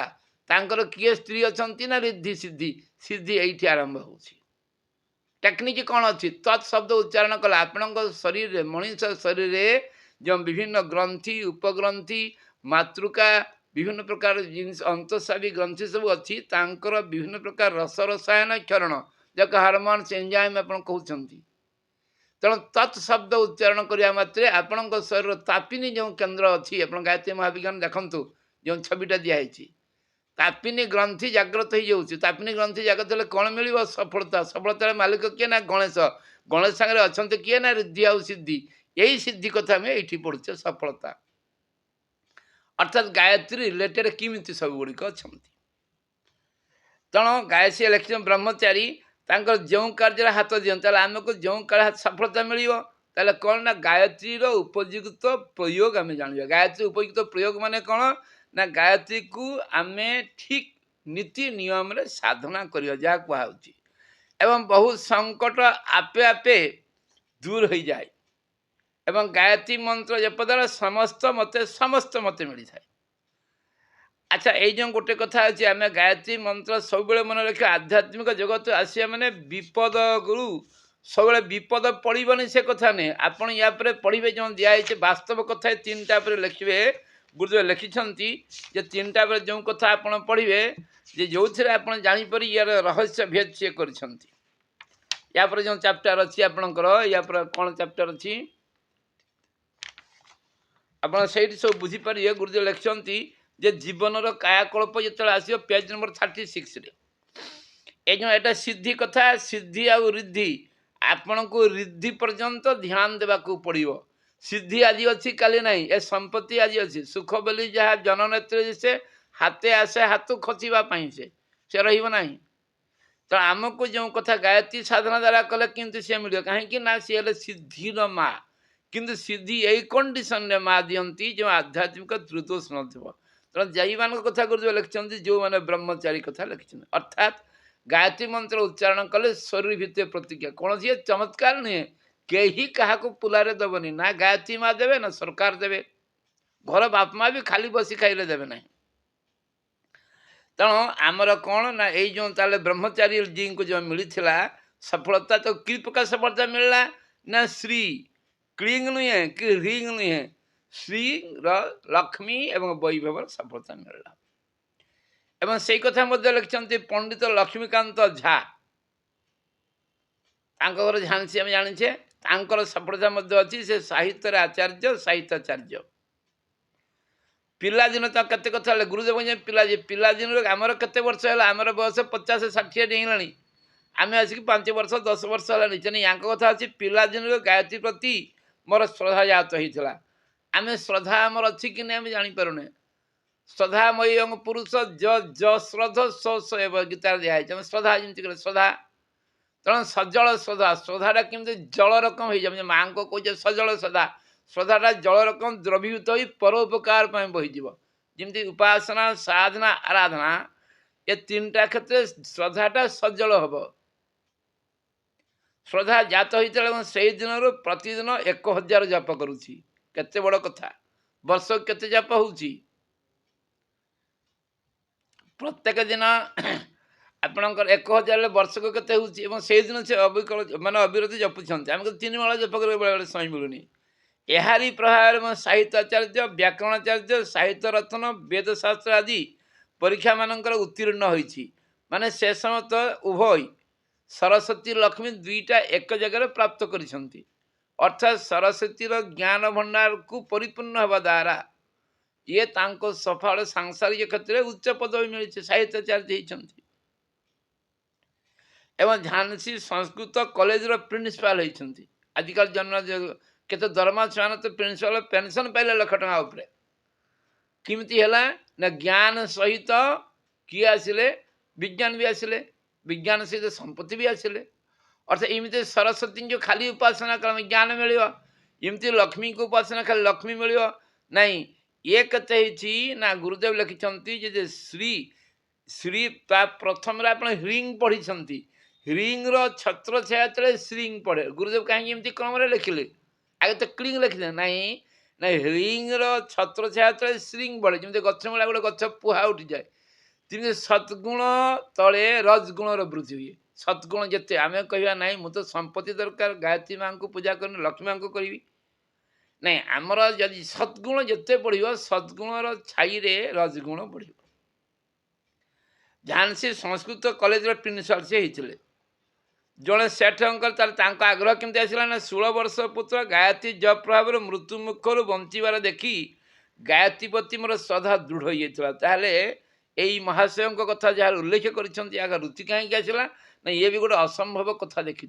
ତାଙ୍କର କିଏ ସ୍ତ୍ରୀ ଅଛନ୍ତି? ନା ରିଦ୍ଧି ସିଦ୍ଧି। ସିଦ୍ଧି ଏଇଠି ଆରମ୍ଭ ହେଉଛି। ଟେକ୍ନିକ୍ କ'ଣ ଅଛି? ତତ୍ ଶବ୍ଦ ଉଚ୍ଚାରଣ କଲେ ଆପଣଙ୍କ ଶରୀରରେ, ମଣିଷ ଶରୀରରେ ଯେଉଁ ବିଭିନ୍ନ ଗ୍ରନ୍ଥି, ଉପଗ୍ରନ୍ଥି, ମାତୃକା, ବିଭିନ୍ନ ପ୍ରକାର ଜିନିଷ, ଅନ୍ତଃସ୍ରାବୀ ଗ୍ରନ୍ଥି ସବୁ ଅଛି, ତାଙ୍କର ବିଭିନ୍ନ ପ୍ରକାର ରସ ରସାୟନ କ୍ଷରଣ, ଯାହାକୁ ହରମୋନ୍ସ ଏଞ୍ଜାଇମ୍ ଆପଣ କହୁଛନ୍ତି। ତେଣୁ ତତ୍ ଶବ୍ଦ ଉଚ୍ଚାରଣ କରିବା ମାତ୍ରେ ଆପଣଙ୍କ ଶରୀର ତାପିନୀ ଯେଉଁ କେନ୍ଦ୍ର ଅଛି, ଆପଣ ଗାୟତ୍ରୀ ମହାବିଜ୍ଞାନ ଦେଖନ୍ତୁ ଯେଉଁ ଛବିଟା ଦିଆହେଇଛି, ତାପିନୀ ଗ୍ରନ୍ଥି ଜାଗ୍ରତ ହେଇଯାଉଛି। ତାପିନୀ ଗ୍ରନ୍ଥି ଜାଗ୍ରତ ହେଲେ କ'ଣ ମିଳିବ? ସଫଳତା। ସଫଳତାର ମାଲିକ କିଏ? ନା ଗଣେଶ। ଗଣେଶ ସାଙ୍ଗରେ ଅଛନ୍ତି କିଏ? ନା ରିଦ୍ଧି ଆଉ ସିଦ୍ଧି। ଏଇ ସିଦ୍ଧି କଥା ଆମେ ଏଇଠି ପଢୁଛେ, ସଫଳତା। ଅର୍ଥାତ୍ ଗାୟତ୍ରୀ ରିଲେଟେଡ୍ କେମିତି ସବୁଗୁଡ଼ିକ ଅଛନ୍ତି। ତେଣୁ ଗାୟତ୍ରୀ ଲେଖିଛନ୍ତି ବ୍ରହ୍ମଚାରୀ ତାଙ୍କର ଯେଉଁ କାର୍ଯ୍ୟରେ ହାତ ଦିଅନ୍ତି, ତାହେଲେ ଆମକୁ ଯେଉଁ କାର୍ଯ୍ୟ ସଫଳତା ମିଳିବ। ତାହେଲେ କ'ଣ ନା ଗାୟତ୍ରୀର ଉପଯୁକ୍ତ ପ୍ରୟୋଗ ଆମେ ଜାଣିବା। ଗାୟତ୍ରୀ ଉପଯୁକ୍ତ ପ୍ରୟୋଗ ମାନେ କ'ଣ ନା ଗାୟତ୍ରୀକୁ ଆମେ ଠିକ୍ ନୀତି ନିୟମରେ ସାଧନା କରିବା, ଯାହା କୁହାହେଉଛି, ଏବଂ ବହୁ ସଙ୍କଟ ଆପେ ଆପେ ଦୂର ହୋଇଯାଏ ଏବଂ ଗାୟତ୍ରୀ ମନ୍ତ୍ର ଜପ ଦ୍ୱାରା ସମସ୍ତ ମତେ ମିଳିଥାଏ। ଆଚ୍ଛା, ଏଇ ଯେଉଁ ଗୋଟେ କଥା ଅଛି, ଆମେ ଗାୟତ୍ରୀ ମନ୍ତ୍ର ସବୁବେଳେ ମନେ ରଖିବା। ଆଧ୍ୟାତ୍ମିକ ଜଗତ ଆସିବା ମାନେ ବିପଦରୁ ସବୁବେଳେ ବିପଦ ପଡ଼ିବନି ସେ କଥା ନୁହେଁ। ଆପଣ ୟା ପରେ ପଢ଼ିବେ, ଯେଉଁ ଦିଆହେଇଛି ବାସ୍ତବ କଥା 3ଟା ଉପରେ ଲେଖିବେ। ଗୁରୁଦେବ ଲେଖିଛନ୍ତି ଯେ 3ଟା ପରେ ଯେଉଁ କଥା ଆପଣ ପଢ଼ିବେ, ଯେ ଯେଉଁଥିରେ ଆପଣ ଜାଣିପାରି ୟାର ରହସ୍ୟ ଭେଦ ସିଏ କରିଛନ୍ତି। ୟା ପରେ ଯେଉଁ ଚାପ୍ଟର ଅଛି ଆପଣଙ୍କର, ୟା ପରେ କ'ଣ ଚାପ୍ଟର ଅଛି ଆପଣ ସେଇଠି ସବୁ ବୁଝିପାରିବେ। ଗୁରୁଦେବ ଲେଖିଛନ୍ତି ଯେ ଜୀବନର କାୟାକଳ୍ପ ଯେତେବେଳେ ଆସିବ, ପେଜ ନମ୍ବର 36ରେ, ଏ ଯେଉଁ ଏଇଟା ସିଦ୍ଧି କଥା, ସିଦ୍ଧି ଆଉ ରିଦ୍ଧି, ଆପଣଙ୍କୁ ରିଦ୍ଧି ପର୍ଯ୍ୟନ୍ତ ଧ୍ୟାନ ଦେବାକୁ ପଡ଼ିବ। ସିଦ୍ଧି ଆଜି ଅଛି କାଲି ନାହିଁ, ଏ ସମ୍ପତ୍ତି ଆଜି ଅଛି। ସୁଖ ବୋଲି ଯାହା ଜନନେତ୍ରରେ ଦିଶେ, ହାତେ ଆସେ ହାତ ଖଚିବା ପାଇଁ ସେ ରହିବ ନାହିଁ। ତ ଆମକୁ ଯେଉଁ କଥା ଗାୟତ୍ରୀ ସାଧନା ଦ୍ୱାରା କଲେ କିନ୍ତୁ ସିଏ ମିଳିବ, କାହିଁକି ନା ସିଏ ହେଲେ ସିଦ୍ଧିର ମା। କିନ୍ତୁ ସିଦ୍ଧି ଏଇ କଣ୍ଡିସନରେ ମା ଦିଅନ୍ତି ଯେଉଁ ଆଧ୍ୟାତ୍ମିକ ତ୍ରିଦୋଷ ନଥିବ। ତେଣୁ ଯେଉଁମାନଙ୍କ କଥା ଗୁରୁଦେବ ଲେଖିଛନ୍ତି, ଯେଉଁମାନେ ବ୍ରହ୍ମଚାରୀ କଥା ଲେଖିଛନ୍ତି, ଅର୍ଥାତ୍ ଗାୟତ୍ରୀ ମନ୍ତ୍ର ଉଚ୍ଚାରଣ କଲେ ଶରୀର ଭିତରେ ପ୍ରତିଜ୍ଞା। କୌଣସି ଚମତ୍କାର ନୁହେଁ, କେହି କାହାକୁ ପୁଲାରେ ଦେବନି, ନା ଗାୟତ୍ରୀ ମା ଦେବେ ନା ସରକାର ଦେବେ, ଘର ବାପା ମା ବି ଖାଲି ବସି ଖାଇଲେ ଦେବେ ନାହିଁ। ତେଣୁ ଆମର କ'ଣ ନା ଏଇ ଯେଉଁ ତାହେଲେ ବ୍ରହ୍ମଚାରୀ ଜୀଙ୍କୁ ଯେଉଁ ମିଳିଥିଲା ସଫଳତା, ତ କି ପ୍ରକାର ସଫଳତା ମିଳିଲା ନା ଶ୍ରୀ କ୍ଲିଙ୍ଗ ନୁହେଁ କି ରିଙ୍ଗ ନୁହେଁ, ଶ୍ରୀର ଲକ୍ଷ୍ମୀ ଏବଂ ବୈଭବର ସଫଳତା ମିଳିଲା। ଏବଂ ସେଇ କଥା ମଧ୍ୟ ଲେଖିଛନ୍ତି ପଣ୍ଡିତ ଲକ୍ଷ୍ମୀକାନ୍ତ ଝା, ତାଙ୍କ ଘର ଝାନ୍ସୀ ଆମେ ଜାଣିଛେ। ତାଙ୍କର ସଫଳତା ମଧ୍ୟ ଅଛି, ସେ ସାହିତ୍ୟରେ ଆଚାର୍ଯ୍ୟ, ସାହିତ୍ୟାଚାର୍ଯ୍ୟ। ପିଲାଦିନ ତ କେତେ କଥା ହେଲେ ଗୁରୁଦେବ ପିଲାଦିନରୁ ଆମର କେତେ ବର୍ଷ ହେଲା, ଆମର ବୟସ 50-60 ଡେଇଁଲାଣି, ଆମେ ଆସିକି 5 ବର୍ଷ 10 ବର୍ଷ ହେଲାଣି। ତେଣୁ ୟାଙ୍କ କଥା ଅଛି ପିଲାଦିନରୁ ଗାୟତ୍ରୀ ପ୍ରତି मोर श्रद्धा जात होता आम श्रद्धा आमर अच्छी कि नहीं आम जापारे श्रद्धामयी अंग पुरुष ज ज श्रद्ध स स एव गीतार दिखाई आम श्रद्धा जमी कह श्रद्धा तेणु सजल श्रद्धा श्रद्धाटा केमती जल रकम हो जाए माँ को कहे सजल श्रद्धा श्रद्धाटा जल रकम द्रवीभूत हो परोपकार बहीज जमी उपासना साधना आराधना ये तीनटा क्षेत्र श्रद्धाटा सजल हम श्रद्धा जात होता से दिन प्रतिदिन 1000 जप करुँची केते बड़ कथा वर्ष केते जप हो प्रत्येक दिन आपणकर 1000 वर्ष को केते होची से दिन से अविकल माने अविरत जपुछंती आम 3 बेला जप कर बेले समय मिलूनी एहारी प्रभाव साहित्याचार्य व्याकरणाचार्य साहित्य रत्न वेदशास्त्र आदि परीक्षा मानकर उत्तीर्ण होईची माने से समय तो उभय सरस्वती लक्ष्मी दुईटा एक जगह प्राप्त करिसंती अर्थात सरस्वतीर ज्ञान भंडार को परिपूर्ण हवा द्वारा ये तांको सफल सांसारिक क्षेत्र में उच्च पदवी मिली साहित्याचार्य होती एवं झांसी संस्कृत कॉलेज प्रिंसिपाल होती आजिकल जन्म केते दरमा छुआन तो प्रिंसिपाल पेंशन पाइले लाख टका उपरे किमती है ना ज्ञान सहित किए आसिले विज्ञान भी आसिले विज्ञान सहित संपत्ति भी आसिले अर्थात इमती सरस्वती जो खाली उपासना कर ज्ञान मिल इमती लक्ष्मी को उपासना खाली लक्ष्मी मिल नहीं ये कते ना गुरुदेव लिखिं जे श्री श्री प्रथम आप ह्रींग पढ़ी ह्रींग छत्र छाया तले श्रींग पढ़े गुरुदेव कहीं एमती क्रम लिखिले आगे तो क्लिंग लिखिले नहीं ना ह्रींग छत्र छाया तले श्रींग पढ़े जमी गच मूला गोटे गच पुहा उठी जाए तेमती सद्गुण तले रजगुण वृद्धि हुए सद्गुण जिते आम कह ना मुझे संपत्ति दरकार गायत्री माँ को पूजा कर लक्ष्मी माँ को करी नहीं आमर जदि सद्गुण जिते बढ़ सद्गुणर छाई रजगुण बढ़ झांसी संस्कृत कॉलेज प्रिंसिपाल से होते जड़े सेठ अंकल आग्रह केमती आसला ना 16 वर्ष पुत्र गायत्री जप प्रभाव मृत्यु मुखर बंचार देखी गायत्री प्रति मोर श्रद्धा दृढ़ हो जाता यही महाशय कथा जहाँ उल्लेख कर रुचि कहीं आसला ना ये भी गोटे असंभव कथा देखी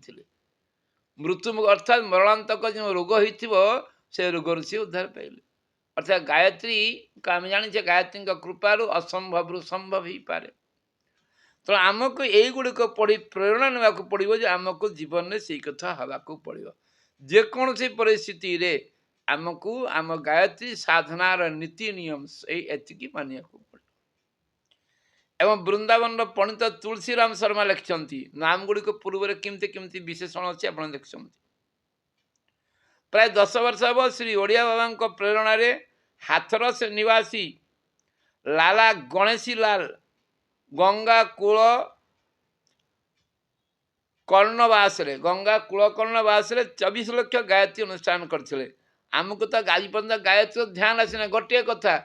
मृत्यु अर्थात मरणांतक जो रोग हो से रोगर सी उद्धार पाइले अर्थात गायत्री आम जाने गायत्री कृपार असंभव संभव ही पारे तो आमको यही गुड़िक पढ़ी प्रेरणा नाक पड़ो जो आमको जीवन में से कथा हवाक पड़ो जेकोसी परिस्थिति रे आमको आम गायत्री साधनार नीति नियम एति मानिया पड़ो एवं वृंदावन पंडित तुलसीराम शर्मा लिखिं नाम गुड़िक पूर्व केमती केमती विशेषण अच्छे आप देखते प्राय 10 वर्ष हम श्री ओडिया बाबा प्रेरणा रे हाथरस निवासी लाला गणेशी लाल गंगा कूल कर्णवास गंगा कूल कर्णवास 24 लाख गायत्री अनुष्ठान करते आमको तो आज पर्यटन गायत्री ध्यान आसीना गोटे कथा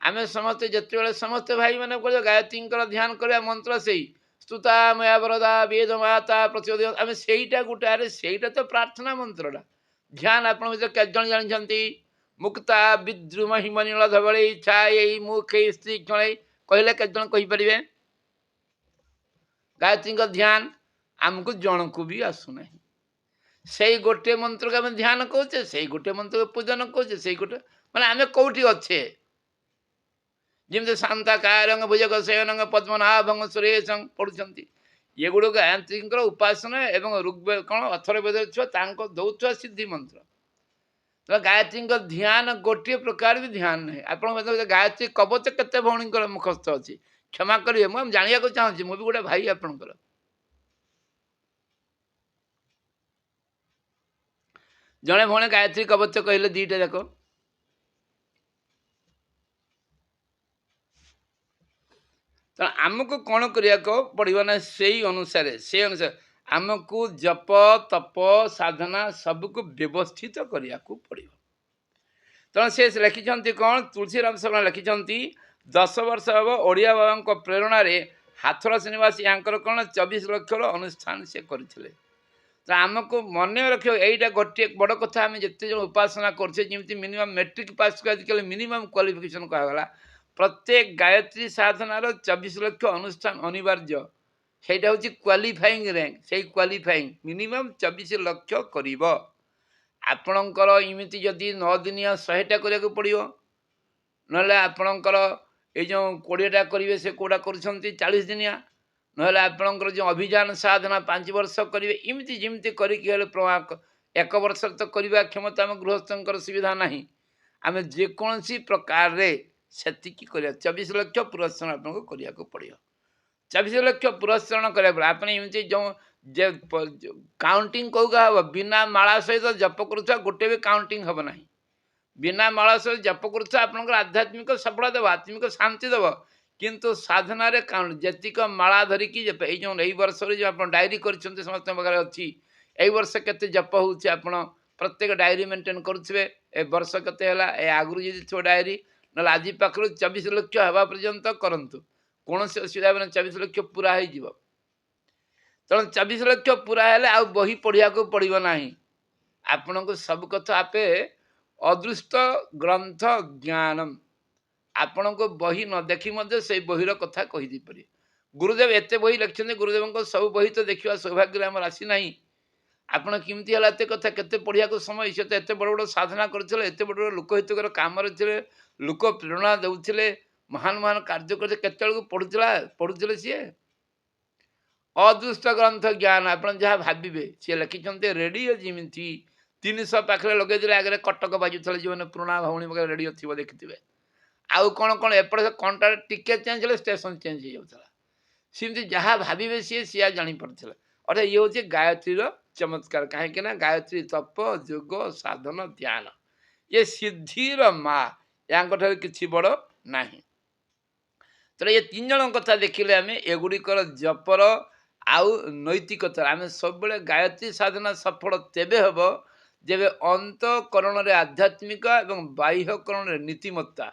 आम समस्ते जिते समस्ते भाई मैंने गायत्री ध्यान करवा मंत्र से स्तुता मया वरदा वेद माता प्रचोदय आम सेटा गोटे सेटा तो प्रार्थना मंत्रटा ध्यान आप केत जानते मुक्ता विद्रुम हिमनील धवल छाई मुखे स्त्री क्षण कहले कहींपारे गायत्री ध्यान आमको जन को भी आसुना से गोटे मंत्र को आम ध्यान कौचे से गोटे मंत्र को पूजन कौचे से गोटे माने आम कौटी अच्छे जमी शांता कायरंग भुजग शयनंग पद्मनाभंग सुरेश पढ़ुं ये गुड़ गायत्री उपासना एवं ऋग्वेद कौन अथर्ववेद छुआ दौथुआ सिद्धि मंत्र तो गायत्री ध्यान गोटे प्रकार भी ध्यान नहीं आप गायत्री कवच केते भौणी मुखस्थ अच्छी क्षमा करेंगे मुझे जाना चाहूँगी मुझे गोटे भाई आपणकर जड़े भौणी गायत्री कवच कहले 2टा जाक तो आमको कौन करने पड़ो ना से अनुसार आमको जप तप साधना सबको व्यवस्थित करने पड़ो तेणु से लिखिं कौन तुलसीराम शर्मा लिखिं 10 वर्ष हम ओडिया बाबा प्रेरणा रे हाथरस निवासी यहाँ कौन 24 लाख अनुष्ठान से करते तो आमको मन रख यहीटा गोटे बड़ कथा आम जिते जन उपासना करमी मिनिमम मेट्रिक पास कर आजकल मिनिमम क्वालिफिकेशन कहगला प्रत्येक गायत्री साधनार 24 लाख अनुष्ठान अनिवार्य सेटा हूँ क्वालिफाइंग रैंक से क्वालिफाइंग मिनिमम 24 लाख कर ଆପଣଙ୍କର ଏମିତି ଯଦି 9 ଦିନିଆ 100ଟା କରିବାକୁ ପଡ଼ିବ, ନହେଲେ ଆପଣଙ୍କର ଏଇ ଯେଉଁ 20ଟା କରିବେ ସେ କେଉଁଟା କରୁଛନ୍ତି 40 ଦିନିଆ, ନହେଲେ ଆପଣଙ୍କର ଯେଉଁ ଅଭିଯାନ ସାଧନା 5 ବର୍ଷ କରିବେ, ଏମିତି ଯେମିତି କରିକି ହେଲେ 1 ବର୍ଷରେ ତ କରିବା କ୍ଷମତା ଆମ ଗୃହସ୍ଥଙ୍କର ସୁବିଧା ନାହିଁ। ଆମେ ଯେକୌଣସି ପ୍ରକାରରେ ସେତିକି କରିବା। 24 ଲକ୍ଷ ପୁରସ୍କାର ଆପଣଙ୍କୁ କରିବାକୁ ପଡ଼ିବ। 24 ଲକ୍ଷ ପୁରସ୍କାର କରିବାକୁ ପଡ଼ିବ। ଆପଣ ଏମିତି ଯେଉଁ ଯେ କାଉଣ୍ଟିଂ କେଉଁକା ହେବ, ବିନା ମାଳା ସହିତ ଜପ କରୁଥିବା ଗୋଟେ ବି କାଉଣ୍ଟିଂ ହେବ ନାହିଁ। ବିନା ମାଳା ସହିତ ଜପ କରୁଥିବା ଆପଣଙ୍କର ଆଧ୍ୟାତ୍ମିକ ସଫଳତା ଦେବ, ଆତ୍ମିକ ଶାନ୍ତି ଦେବ, କିନ୍ତୁ ସାଧନାରେ ଯେତିକ ମାଳା ଧରିକି ଏଇ ଯେଉଁ ଏଇ ବର୍ଷରେ ଯେଉଁ ଆପଣ ଡାଏରୀ କରିଛନ୍ତି ସମସ୍ତଙ୍କ ପାଖରେ ଅଛି, ଏଇ ବର୍ଷ କେତେ ଜପ ହେଉଛି ଆପଣ ପ୍ରତ୍ୟେକ ଡାଏରୀ ମେଣ୍ଟେନ୍ କରୁଥିବେ। ଏ ବର୍ଷ କେତେ ହେଲା, ଏ ଆଗରୁ ଯଦି ଥିବ ଡାଏରୀ, ନହେଲେ ଆଜି ପାଖରୁ 24 ଲକ୍ଷ ହେବା ପର୍ଯ୍ୟନ୍ତ କରନ୍ତୁ, କୌଣସି ଅସୁବିଧା ହେବନି। 24 ଲକ୍ଷ ପୁରା ହେଇଯିବ। ତେଣୁ 24 ଲକ୍ଷ ପୁରା ହେଲେ ଆଉ ବହି ପଢ଼ିବାକୁ ପଡ଼ିବ ନାହିଁ। ଆପଣଙ୍କୁ ସବୁ କଥା ଆପେ ଅଦୃଷ୍ଟ ଗ୍ରନ୍ଥ ଜ୍ଞାନମ୍, ଆପଣଙ୍କୁ ବହି ନ ଦେଖି ମଧ୍ୟ ସେଇ ବହିର କଥା କହିଦେଇପାରିବେ। ଗୁରୁଦେବ ଏତେ ବହି ଲେଖିଛନ୍ତି, ଗୁରୁଦେବଙ୍କ ସବୁ ବହି ତ ଦେଖିବା ସୌଭାଗ୍ୟରେ ଆମର ଆସିନାହିଁ। ଆପଣ କେମିତି ହେଲା ଏତେ କଥା, କେତେ ପଢ଼ିବାକୁ ସମୟ, ସେ ତ ଏତେ ବଡ଼ ବଡ଼ ସାଧନା କରୁଥିଲେ, ଏତେ ବଡ଼ ବଡ଼ ଲୋକ ହିତକର କାମରେ ଥିଲେ, ଲୋକ ପ୍ରେରଣା ଦେଉଥିଲେ, ମହାନ ମହାନ କାର୍ଯ୍ୟ କରୁଥିଲେ, କେତେବେଳକୁ ପଢ଼ୁଥିଲେ ସିଏ। ଅଦୃଷ୍ଟ ଗ୍ରନ୍ଥ ଜ୍ଞାନ, ଆପଣ ଯାହା ଭାବିବେ ସିଏ ଲେଖିଛନ୍ତି। ରେଡ଼ିଓ ଯେମିତି 300 ପାଖରେ ଲଗେଇଦେଲେ ଆଗରେ କଟକ ବାଜୁଥିଲେ, ଯେଉଁମାନେ ପୁରୁଣା ଭଉଣୀ ପାଖରେ ରେଡ଼ିଓ ଥିବ ଦେଖିଥିବେ। ଆଉ କ'ଣ କ'ଣ ଏପଟେ କଣ୍ଟାକ୍ଟ ଟିକେ ଚେଞ୍ଜ ହେଲେ ଷ୍ଟେସନ୍ ଚେଞ୍ଜ ହେଇଯାଉଥିଲା। ସେମିତି ଯାହା ଭାବିବେ ସିଏ ଜାଣିପାରୁଥିଲେ। ଅର୍ଥାৎ ଇଏ ହେଉଛି ଗାୟତ୍ରୀର ଚମତ୍କାର। କାହିଁକି ନା ଗାୟତ୍ରୀ ତପ, ଯୋଗ, ସାଧନ, ଧ୍ୟାନ, ଇଏ ସିଦ୍ଧିର ମା, ୟାଙ୍କଠାରୁ କିଛି ବଡ଼ ନାହିଁ। ତେଣୁ ଏ 3 ଜଣଙ୍କ କଥା ଦେଖିଲେ ଆମେ ଏଗୁଡ଼ିକର ଜପର ଆଉ ନୈତିକତା, ଆମେ ସବୁବେଳେ ଗାୟତ୍ରୀ ସାଧନା ସଫଳ ତେବେ ହେବ ଯେବେ ଅନ୍ତଃକରଣରେ ଆଧ୍ୟାତ୍ମିକ ଏବଂ ବାହ୍ୟକରଣରେ ନୀତିମତ୍ତା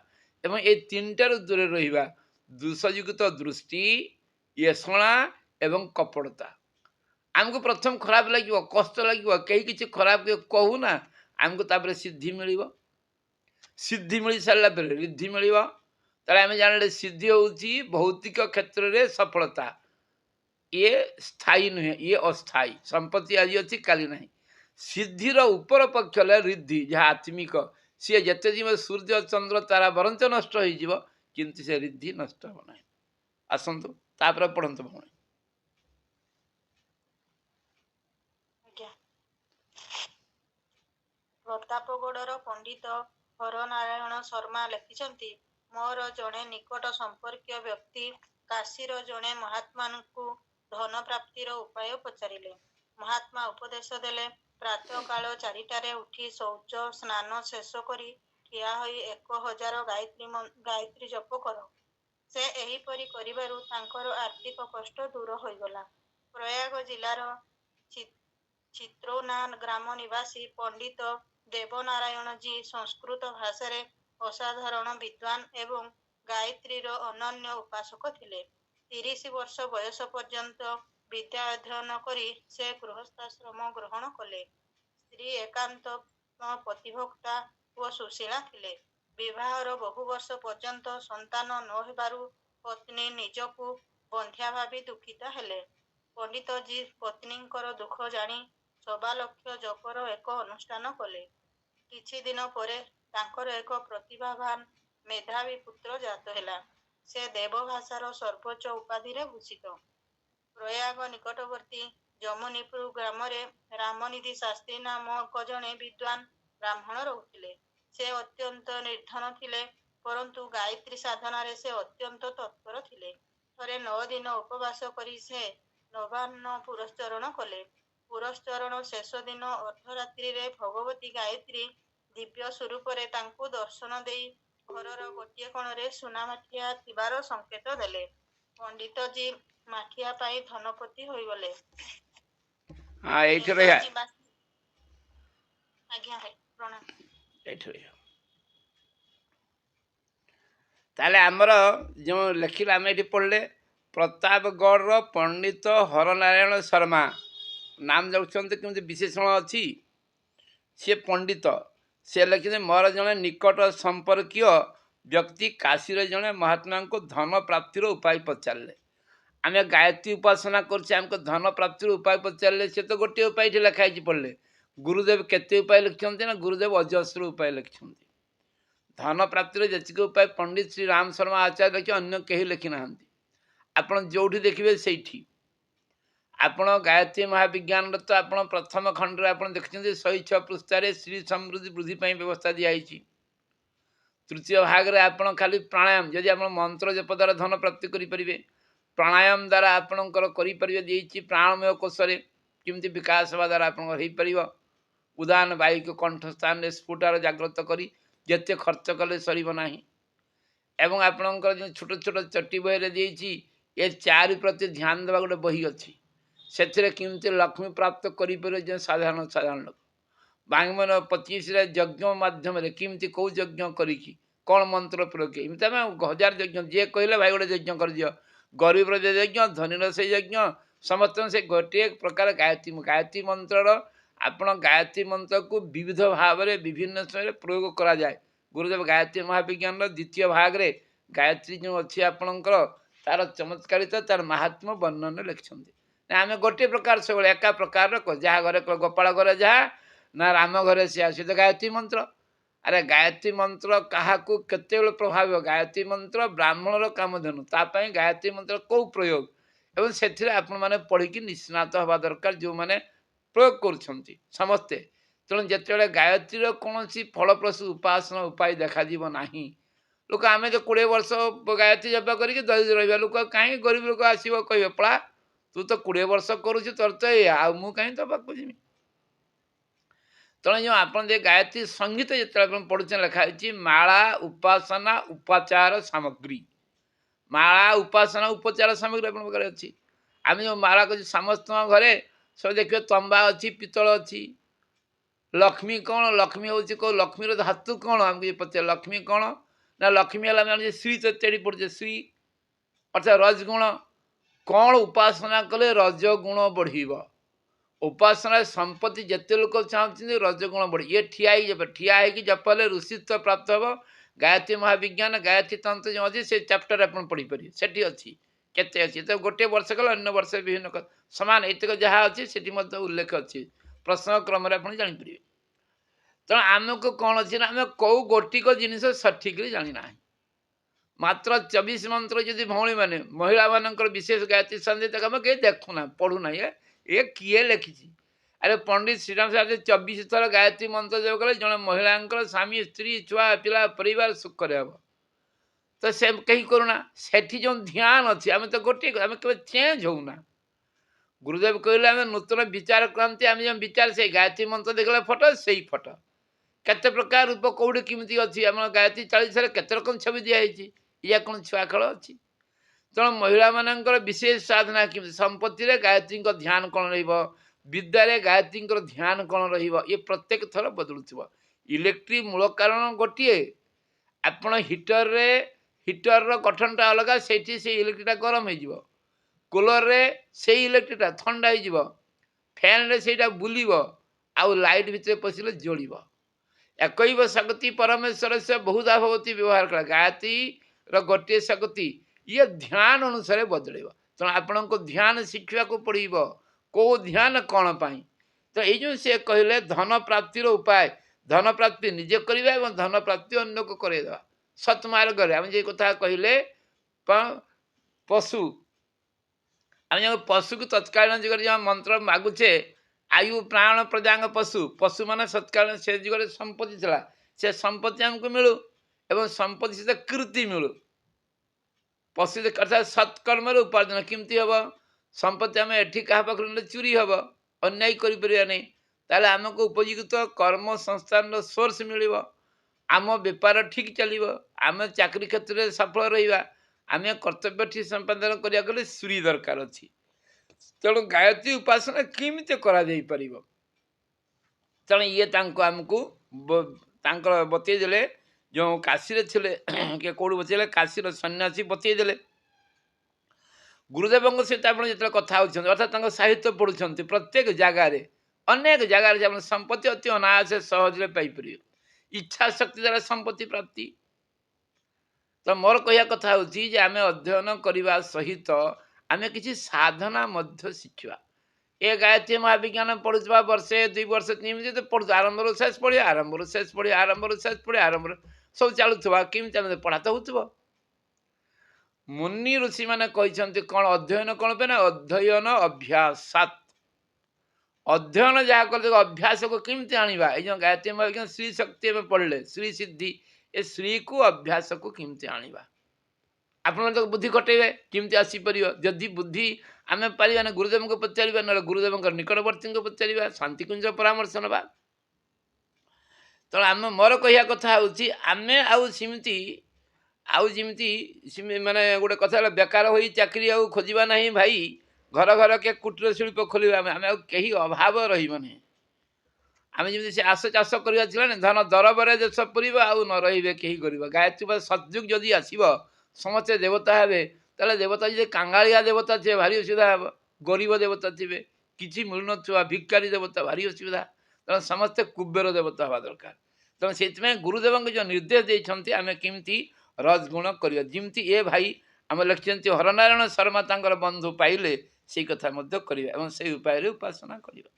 ଏବଂ এই 3টাରୁ ଦୂରରେ ରହିବା। ଦୋଷଯୁକ୍ତ ଦୃଷ୍ଟି, ଏଷଣା ଏବଂ କପଟତା। ଆମକୁ ପ୍ରଥମ ଖରାପ ଲାଗିବ, କଷ୍ଟ ଲାଗିବ, କେହି କିଛି ଖରାପ କହୁନା, ଆମକୁ ତାପରେ ସିଦ୍ଧି ମିଳିବ। ସିଦ୍ଧି ମିଳି ସାରିଲା ପରେ ରିଦ୍ଧି ମିଳିବ। ତାହେଲେ ଆମେ ଜାଣିଲେ ସିଦ୍ଧି ହେଉଛି ଭୌତିକ କ୍ଷେତ୍ରରେ ସଫଳତା। ଇଏ ସ୍ଥାୟୀ ନୁହେଁ, ଇଏ ଅସ୍ଥାୟୀ। ସମ୍ପତ୍ତି ଆଜି ଅଛି କାଲି ନାହିଁ। ସିଦ୍ଧିର ଉପର ପକ୍ଷ ହେଲେ ରିଦ୍ଧି, ଯାହା ଆତ୍ମିକ, ସିଏ ଯେତେ ଯିବ ସୂର୍ଯ୍ୟ ଚନ୍ଦ୍ର ତାରା ବରଞ୍ଚ ନଷ୍ଟ ହେଇଯିବ, କିନ୍ତୁ ସେ ରିଦ୍ଧି ନଷ୍ଟ ହେବ ନାହିଁ। ଆସନ୍ତୁ ତାପରେ ପଢ଼ନ୍ତୁ ଭଉଣୀ। ପ୍ରତାପଗଡ଼ର ପଣ୍ଡିତ ହରନାରାୟଣ ଶର୍ମା ଲେଖିଛନ୍ତି, ମୋର ଜଣେ ନିକଟ ସମ୍ପର୍କୀୟ ବ୍ୟକ୍ତି କାଶୀର ଜଣେ ମହାତ୍ମାଙ୍କୁ ଧନ ପ୍ରାପ୍ତିର ଉପାୟ ପଚାରିଲେ। ମହାତ୍ମା ଉପଦେଶ ଦେଲେ, ପ୍ରାତଃକାଳ 4ଟାରେ ଉଠି ଶୌଚ ସ୍ନାନ ଶେଷ କରି ଠିଆ ହୋଇ 1000 ଗାୟତ୍ରୀ ଜପ କର। ସେ ଏହିପରି କରିବାରୁ ତାଙ୍କର ଆର୍ଥିକ କଷ୍ଟ ଦୂର ହୋଇଗଲା। ପ୍ରୟାଗ ଜିଲ୍ଲାର ଚିତ୍ରୌନା ଗ୍ରାମ ନିବାସୀ ପଣ୍ଡିତ ଦେବନାରାୟଣଜୀ ସଂସ୍କୃତ ଭାଷାରେ ଅସାଧାରଣ ବିଦ୍ୱାନ ଏବଂ ଗାୟତ୍ରୀର ଅନନ୍ୟ ଉପାସକ ଥିଲେ। 30 ବର୍ଷ ବୟସ ପର୍ଯ୍ୟନ୍ତ ବିଦ୍ୟା ଅଧ୍ୟୟନ କରି ସେ ଗୃହସ୍ଥାଶ୍ରମ ଗ୍ରହଣ କଲେ। ସ୍ତ୍ରୀ ଏକାନ୍ତ ପତିଭକ୍ତା ଓ ସୁଶୀଳା ଥିଲେ। ବିବାହର ବହୁ ବର୍ଷ ପର୍ଯ୍ୟନ୍ତ ସନ୍ତାନ ନ ହେବାରୁ ପତ୍ନୀ ନିଜକୁ ବନ୍ଧ୍ୟା ଭାବି ଦୁଃଖିତା ହେଲେ। ପଣ୍ଡିତଜୀ ପତ୍ନୀଙ୍କର ଦୁଃଖ ଜାଣି ସବାଲକ୍ଷ ଜପର ଏକ ଅନୁଷ୍ଠାନ କଲେ। କିଛି ଦିନ ପରେ ତାଙ୍କର ଏକ ପ୍ରତିଭାବାନ ମେଧାବୀ ପୁତ୍ର ଜାତ ହେଲା। ସେ ଦେବଭାଷାର ସର୍ବୋଚ୍ଚ ଉପାଧିରେ ଭୂଷିତ। ପ୍ରୟାଗ ନିକଟବର୍ତ୍ତୀ ଯମୁନୀପୁର ଗ୍ରାମରେ ରାମନିଧି ଶାସ୍ତ୍ରୀ ନାମକ ଜଣେ ବିଦ୍ୱାନ ବ୍ରାହ୍ମଣ ରହୁଥିଲେ। ସେ ଅତ୍ୟନ୍ତ ନିର୍ଧନ ଥିଲେ, ପରନ୍ତୁ ଗାୟତ୍ରୀ ସାଧନାରେ ସେ ଅତ୍ୟନ୍ତ ତତ୍ପର ଥିଲେ। ଥରେ 9 ଦିନ ଉପବାସ କରି ସେ ନବାନ୍ନ ପୁରସ୍ଚରଣ କଲେ। ପୁରସ୍ଚରଣ ଶେଷ ଦିନ ଅର୍ଦ୍ଧରାତ୍ରିରେ ଭଗବତୀ ଗାୟତ୍ରୀ ଦିବ୍ୟ ସ୍ୱରୂପରେ ତାଙ୍କୁ ଦର୍ଶନ ଦେଇ ଘରର ଗୋଟିଏ କୋଣରେ ସୁନା ମାଠିଆ ଥିବାର ସଂକେତ ଦେଲେ। ପଣ୍ଡିତଜୀ ମାଠିଆ ପାଇ ଧନପତି ହୋଇଗଲେ। ଏଇଠି ରହିବା। ଆଜ୍ଞା ଭାଇ ପ୍ରଣାମ। ଏଇଠି ରହିବା। ତାହେଲେ ଆମର ଯେଉଁ ଲେଖିଲେ ଆମେ ଏଠି ପଢ଼ିଲେ, ପ୍ରତାପଗଡ଼ର ପଣ୍ଡିତ ହରନାରାୟଣ ଶର୍ମା ନାମ ଯାଉଛନ୍ତି, କେମିତି ବିଶେଷଣ ଅଛି। ସିଏ ପଣ୍ଡିତ। ସେ ଲେଖିଲେ, ମୋର ଜଣେ ନିକଟ ସମ୍ପର୍କୀୟ ବ୍ୟକ୍ତି କାଶୀର ଜଣେ ମହାତ୍ମାଙ୍କୁ ଧନ ପ୍ରାପ୍ତିର ଉପାୟ ପଚାରିଲେ। ଆମେ ଗାୟତ୍ରୀ ଉପାସନା କରୁଛେ, ଆମକୁ ଧନ ପ୍ରାପ୍ତିର ଉପାୟ ପଚାରିଲେ, ସେ ତ ଗୋଟିଏ ଉପାୟଟି ଲେଖା ହେଇଛି ପଢ଼ିଲେ। गुरुदेव केते उपाय लिखिछन्ति ना गुरुदेव अजस्र उपाय लिखिछन्ति धन प्राप्तिर जेतिक उपाय पंडित श्री राम शर्मा आचार्य लिखि अन्य केही लिखि नाहांती आपण जोठी देखिबे सेठी आपण गायत्री महाविज्ञान तो आपण प्रथम खंड आपण देखिछन्ति 106 पृष्ठारे श्री समृद्धि वृद्धि पई व्यवस्था दिया आइछि तृतीय भाग रे आपण खाली प्राणायाम यदि आपण मंत्र जप द्वारा धन प्राप्ति करि परिबे प्राणायाम द्वारा आपणकर करि परिबे देइछि प्राणमय कोशरे किमति विकास हवा द्वारा आपण होई परिबो उदान वायु को कंठस्थान में स्फुटार जागृत करी जिते खर्च कले सर ना एवं आपणकर जो छोट छोट चट्टी बही देती ये चारि प्रति ध्यान देवा गोटे बही अच्छी से किमती लक्ष्मी प्राप्त कर साधारण साधारण लोक बांगमन 25 यज्ञ मध्यम किमती कौ यज्ञ करी कौन मंत्र प्रयोग एमती आम 1000 यज्ञ जी कहले भाई गोटे यज्ञ कर दियो गरीब यज्ञ धनी से यज्ञ समस्त से गोटे प्रकार गायत्री मंत्र आपण गायत्री मंत्र को विविध भाव में विभिन्न समय प्रयोग करा जाए गुरुदेव गायत्री महाविज्ञान द्वितीय भाग रे गायत्री जो अच्छी आपणकर तार चमत्कारिता तार महात्म वर्णन लिखिछन्ति आम गोटे प्रकार सब एका प्रकार जहाँ घरे गोपाल घरे जहाँ ना राम घरे से तो गायत्री मंत्र अरे गायत्री मंत्र क्या केत प्रभाव गायत्री मंत्र ब्राह्मणर कामधेनु तापाई गायत्री मंत्र कौ प्रयोग एवं से आपण मैंने पढ़ी निष्णात हवा दरकार जो मैंने प्रयोग कर समस्ते तेणु जिते गायत्री कौन फलप्रसू उपासना उपाय देखा ना लोक आम जो 20 वर्ष गायत्री जप करके दरिद्र रहा लोक कहीं गरीब लोक आसो कह पड़ा तू तो 20 वर्ष करुच तोर तो ये आ कहीं तो पाक जी तेणु जो आप गायत्री संगीत जो पढ़ुचे लिखाई माला उपासना उपाचार सामग्री माला उपासना उपचार सामग्री आप पाखे अच्छी आम जो माला कर समस्त घरे सब देखिए तंबा अच्छी पितल अच्छी लक्ष्मी कौन लक्ष्मी हूँ कौ लक्ष्मीर धातु कौन आमको पचार लक्ष्मी कौन ना लक्ष्मी है श्री चेड़ी पड़े श्री अर्थात रजगुण कौन उपासना कले रजगुण बढ़ उपासना संपत्ति जिते लोक चाहते रजगुण बढ़ ये ठिया है जपले ऋषित्व प्राप्त हम गायत्री महाविज्ञान गायत्री तंत्र जो अच्छी से चैप्टर आप पढ़ी पारे से अच्छी केते अच्छी तो गोटे वर्ष कल अन्य वर्ष विभिन्न सामान एतक जहाँ अच्छी से उल्लेख अच्छी प्रश्न क्रम आप जापर तेणु आमको कौन अच्छी ना आम कौ गोटिक जिनस सठिक जाना मात्र 24 मंत्र जदि भौणी मैंने महिला मानकर विशेष गायत्री संदेश आम कहीं देखुना पढ़ुना ये किए लिखी अरे पंडित श्रीराम साहब 24 थर गायत्री मंत्र जब कले जड़े महिला स्वामी स्त्री छुआ पिला परिवार सुख हम तो से कहीं करूना सेठी जो ध्यान अच्छी आम तो गोटे आम के चेंज होना गुरुदेव कहले आम नूतन विचार क्रांति आम जो विचार से गायत्री मंत्र देखला फोटो से ही फोटो केते प्रकार रूप कौड़ी किमती अच्छी आम गायत्री 40 केते रकम छवि दिखाई या कौन छुआ खेल अच्छी तेणु महिला मानकर विशेष साधना कि संपत्ति गायत्री ध्यान कौन विद्यारे गायत्री ध्यान कौन ये प्रत्येक थर बदलुव इलेक्ट्रिक मूल कारण गोटे आपण हिटर गठनटा अलग से इलेक्ट्रिकटा गरम हो कूलर रे से इलेक्ट्रिकटा ठंडा हो फैन रे से बुलिब आउ लाइट भितर पशिले जोड़ एक शक्ति परमेश्वर से बहुधा भवती व्यवहार कला गायत्री गोटे शक्ति ये ध्यान अनुसार बदल तेणु आपण को ध्यान शिखा को पड़ो कौ ध्यान कौन पाई तो ये सी कहले धन प्राप्तिर उपाय धन प्राप्ति निजे करवा और धन प्राप्ति अन्य को करवा सत्मार्ग आम जो कथा कहले पशु आम जो पशु को तत्कालीन जुग जो मंत्र मागुचे आयु प्राण प्रजांग पशु पशु मान सत्कालीन से जुग संपत्ति था से संपत्ति आमको मिलू एवं संपत्ति सहित कीर्ति मिलू पशु अर्थात सत्कर्म उपार्जन केमती हम संपत्ति आम एठी क्या पाखे चोरी हम अन्याय कर आमको उपयुक्त कर्म संस्थान सोर्स मिल आम बेपार ठीक चलो आम चाकरी क्षेत्र में सफल रहा आम कर्तव्य ठीक संपादन करने सूरी दरकार अच्छी तेणु गायत्री उपासना केमिति करा जाई परिबो तेणु ये आमको बतईदे जो काशी थे कि कौट बचेले काशी सन्यासी बतईदे गुरुदेव सहित आप जो कथा होती अर्थात साहित्य पढ़ुं प्रत्येक जगार अनेक जगार संपत्ति अति अनायास सहज पाइपर इच्छा शक्ति द्वारा संपत्ति प्राप्ति तो मोर कह कथा आम अध्ययन करने सहित आम किसी साधना शिखा ए गायत्री महाविज्ञान पढ़ुवा वर्षे 2 वर्ष 3 तो पढ़ु आरंभ शेष पढ़िया आरंभ शेष पढ़िया आरंभ शेष पढ़िया आरंभ सब चलुवा केमी चलते पढ़ा तो हो मुनि ऋषि मैंने कहते कौन अध्ययन कौन पे ना अध्ययन अभ्यासात अध्ययन जहाँ कर अभ्यास को केमती आनिबा ये जो गायत्री महाविज्ञान श्री शक्ति में पढ़ले श्री सिद्धि ए श्री को अभ्यास को केमती आनिबा आपण तो बुद्धि कटेबे केमती आसीपर जदि बुद्धि आम पारा ना गुरुदेव को पचार ना गुरुदेव निकटवर्ती को पचार शांति कुंज परामर्श ना तेणु आम मोर कह कथा आम आमती माने गोटे कथा बेकार हो चाकरी आउ खोजा ना भाई घर घर के कुटीर शिल्प खोल आम कहीं अभाव रही आम जमी से आश चाष करवा धन दरबार देश पूर्व आउ न रे कहीं कर गायत्री सतयुग जदि आसब समस्ते देवता हे ताले देवता जी कांगाड़िया देवता थे भारी असुविधा हे गरीब देवता थे किसी मिलू ना भिकारी देवता भारी असुविधा तेना समस्ते कुबेर देवता हवा दरकार तेना से गुरुदेव जो निर्देश देते आम केमती रजगुण करवा जमती ए भाई आम लिखिं हरनारायण शर्मा तांकर बंधु पाइले से कथा करवा से उपाय उपासना करवा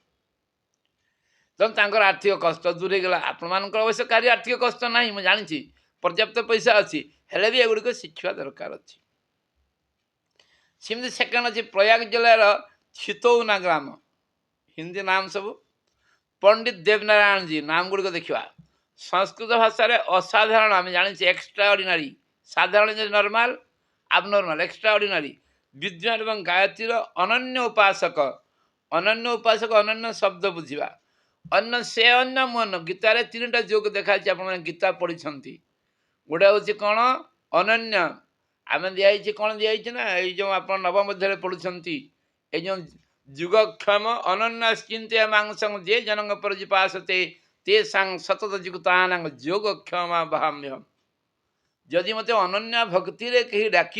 तेनाली आर्थिक कष्ट दूरे गला आपण मान अवश्य कार्य आर्थिक कष्ट ना मुझे जानी पर्याप्त पैसा अच्छी हेले भी एगुड़ शिक्षा दरकार अच्छी सेमती सेकेंड अच्छे प्रयाग जिलार छितौना ग्राम हिंदी नाम सब पंडित देवनारायण जी नाम गुड़िक देखा संस्कृत भाषा रे असाधारण आम जानी एक्स्ट्रा ऑर्डिनरी साधारण नॉर्मल abnormal एक्स्ट्रा ऑर्डिनरी विद्वान एवं गायत्री अनन्य उपासक अनन्य शब्द बुझा अन्न से अन्न मन गीतार 3टा जोग देखा आप गीता पढ़ी गोटे हूँ कौन अनन्य आम दिखाई कौन दिखाई ना ये जो आप नवम अध्याय पढ़ुंट ये जो जुगक्षम अनन्या चिंत्या मांसंग जे जनंग परजिपासते ते सांग सतत जुगतानांग योगक्षमा बहाम्यहम जदि मत अनन्या भक्ति रे कहीं डाक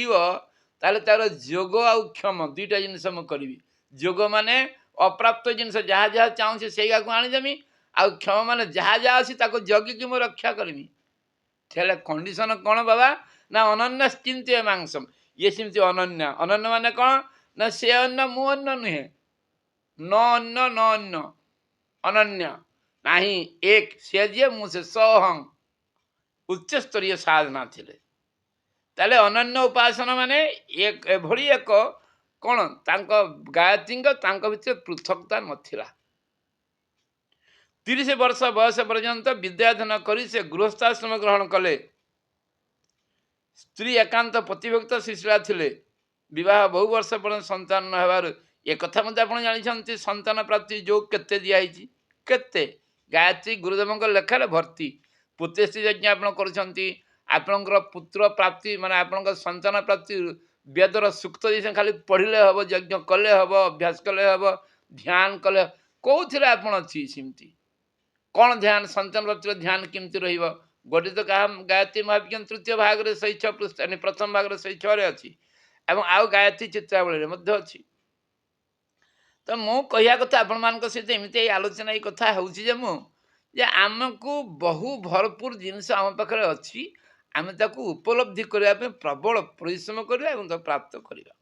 ताले तार जोग आउ क्षम 2टा जिनस मु करी जोग माने अप्राप्त जिनस जहाँ जहाँ चाहूँ से आनीदेमी आउ क्षम माने जहाँ जहाँ अच्छी जगिकी मु रक्षा करमी ठेले कंडीशन कौन बाबा ना अनन्या चिंत्य मांसम ये सेमती अनन्या अनन्य माने कौन ना से अन्न मु अन्न नुहे न अन्न न अन्न अनन्य नहीं एक से जे मुझे सहंग उच्च स्तरीय साधना थिले ताले अनन्य उपासना माने एक एभली एक कौन तांको गायत्री भीतर पृथकता नथिला 30 वर्ष बयस पर्यंत विद्याधन करी से गृहस्थाश्रम ग्रहण कले स्त्री एकांत प्रतिभक्त शिशिला थिले विवाह बहु वर्ष पर्यंत संतान न हेबार ए कथा मते आपण जानिछन्ति संतान प्राप्ति जोग केते दियाइछि केते गायत्री गुरुदेव लेखार भर्ती पुत्रश्री यज्ञ आप आपणकर पुत्र प्राप्ति माने आपण संतान प्राप्ति वेदर सूक्त खाली पढ़ले हम यज्ञ कले हम अभ्यास कले हम ध्यान कले कौन आप सेमती कौन ध्यान संतान प्राप्ति ध्यान केमती रही गोटे तो क्या गायत्री महाविज्ञान तृतीय भाग में 106 पृष्ठ प्रथम भाग में 106 अच्छी आउ गायत्री चित्रावली अच्छी तो मु कह कथा आपण मान सहित एमती आलोचना ये कथा जे आमको बहु भरपूर जिनस आम पाखे अच्छी आम ताकू उपलब्धि करने प्रबल परिश्रम करवा प्राप्त करवा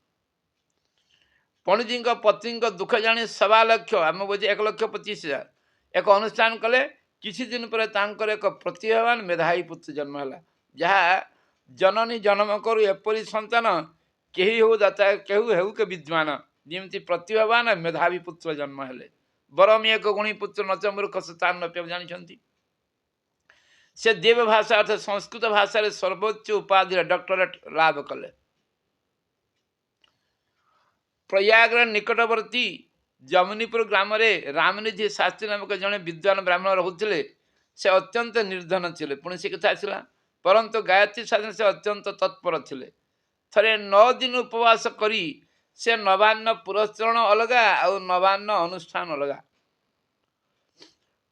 पंडित पत्नी दुख जानी 1.25 लाख आम बोझे 1,25,000 एक अनुष्ठान कले किसी दिन पर तांकर एक प्रतिभावान मेधावी पुत्र जन्म है जहाँ जननी जन्म करू एपरी संतान केही हो दाता केहू हेउ के विद्वान जमती प्रतिभावान मेधावी पुत्र जन्म है बरम एक गुणी पुत्र नच मूर्ख स्थान जानी से देव भाषा अर्थात संस्कृत भाषा रे सर्वोच्च उपाधि डॉक्टरेट लाभ कले प्रयाग निकटवर्ती जमुनीपुर ग्राम रे रामनिधि शास्त्री नामक जड़े विद्वान ब्राह्मण रोते से अत्यंत निर्धन थे पुणी से कथा आसला परंतु गायत्री साधन से अत्यंत तत्पर थे थरे 9 दिन उपवास करी से नवान्न पुरस्करण अलगा आउ नवान्न अनुष्ठान अलगा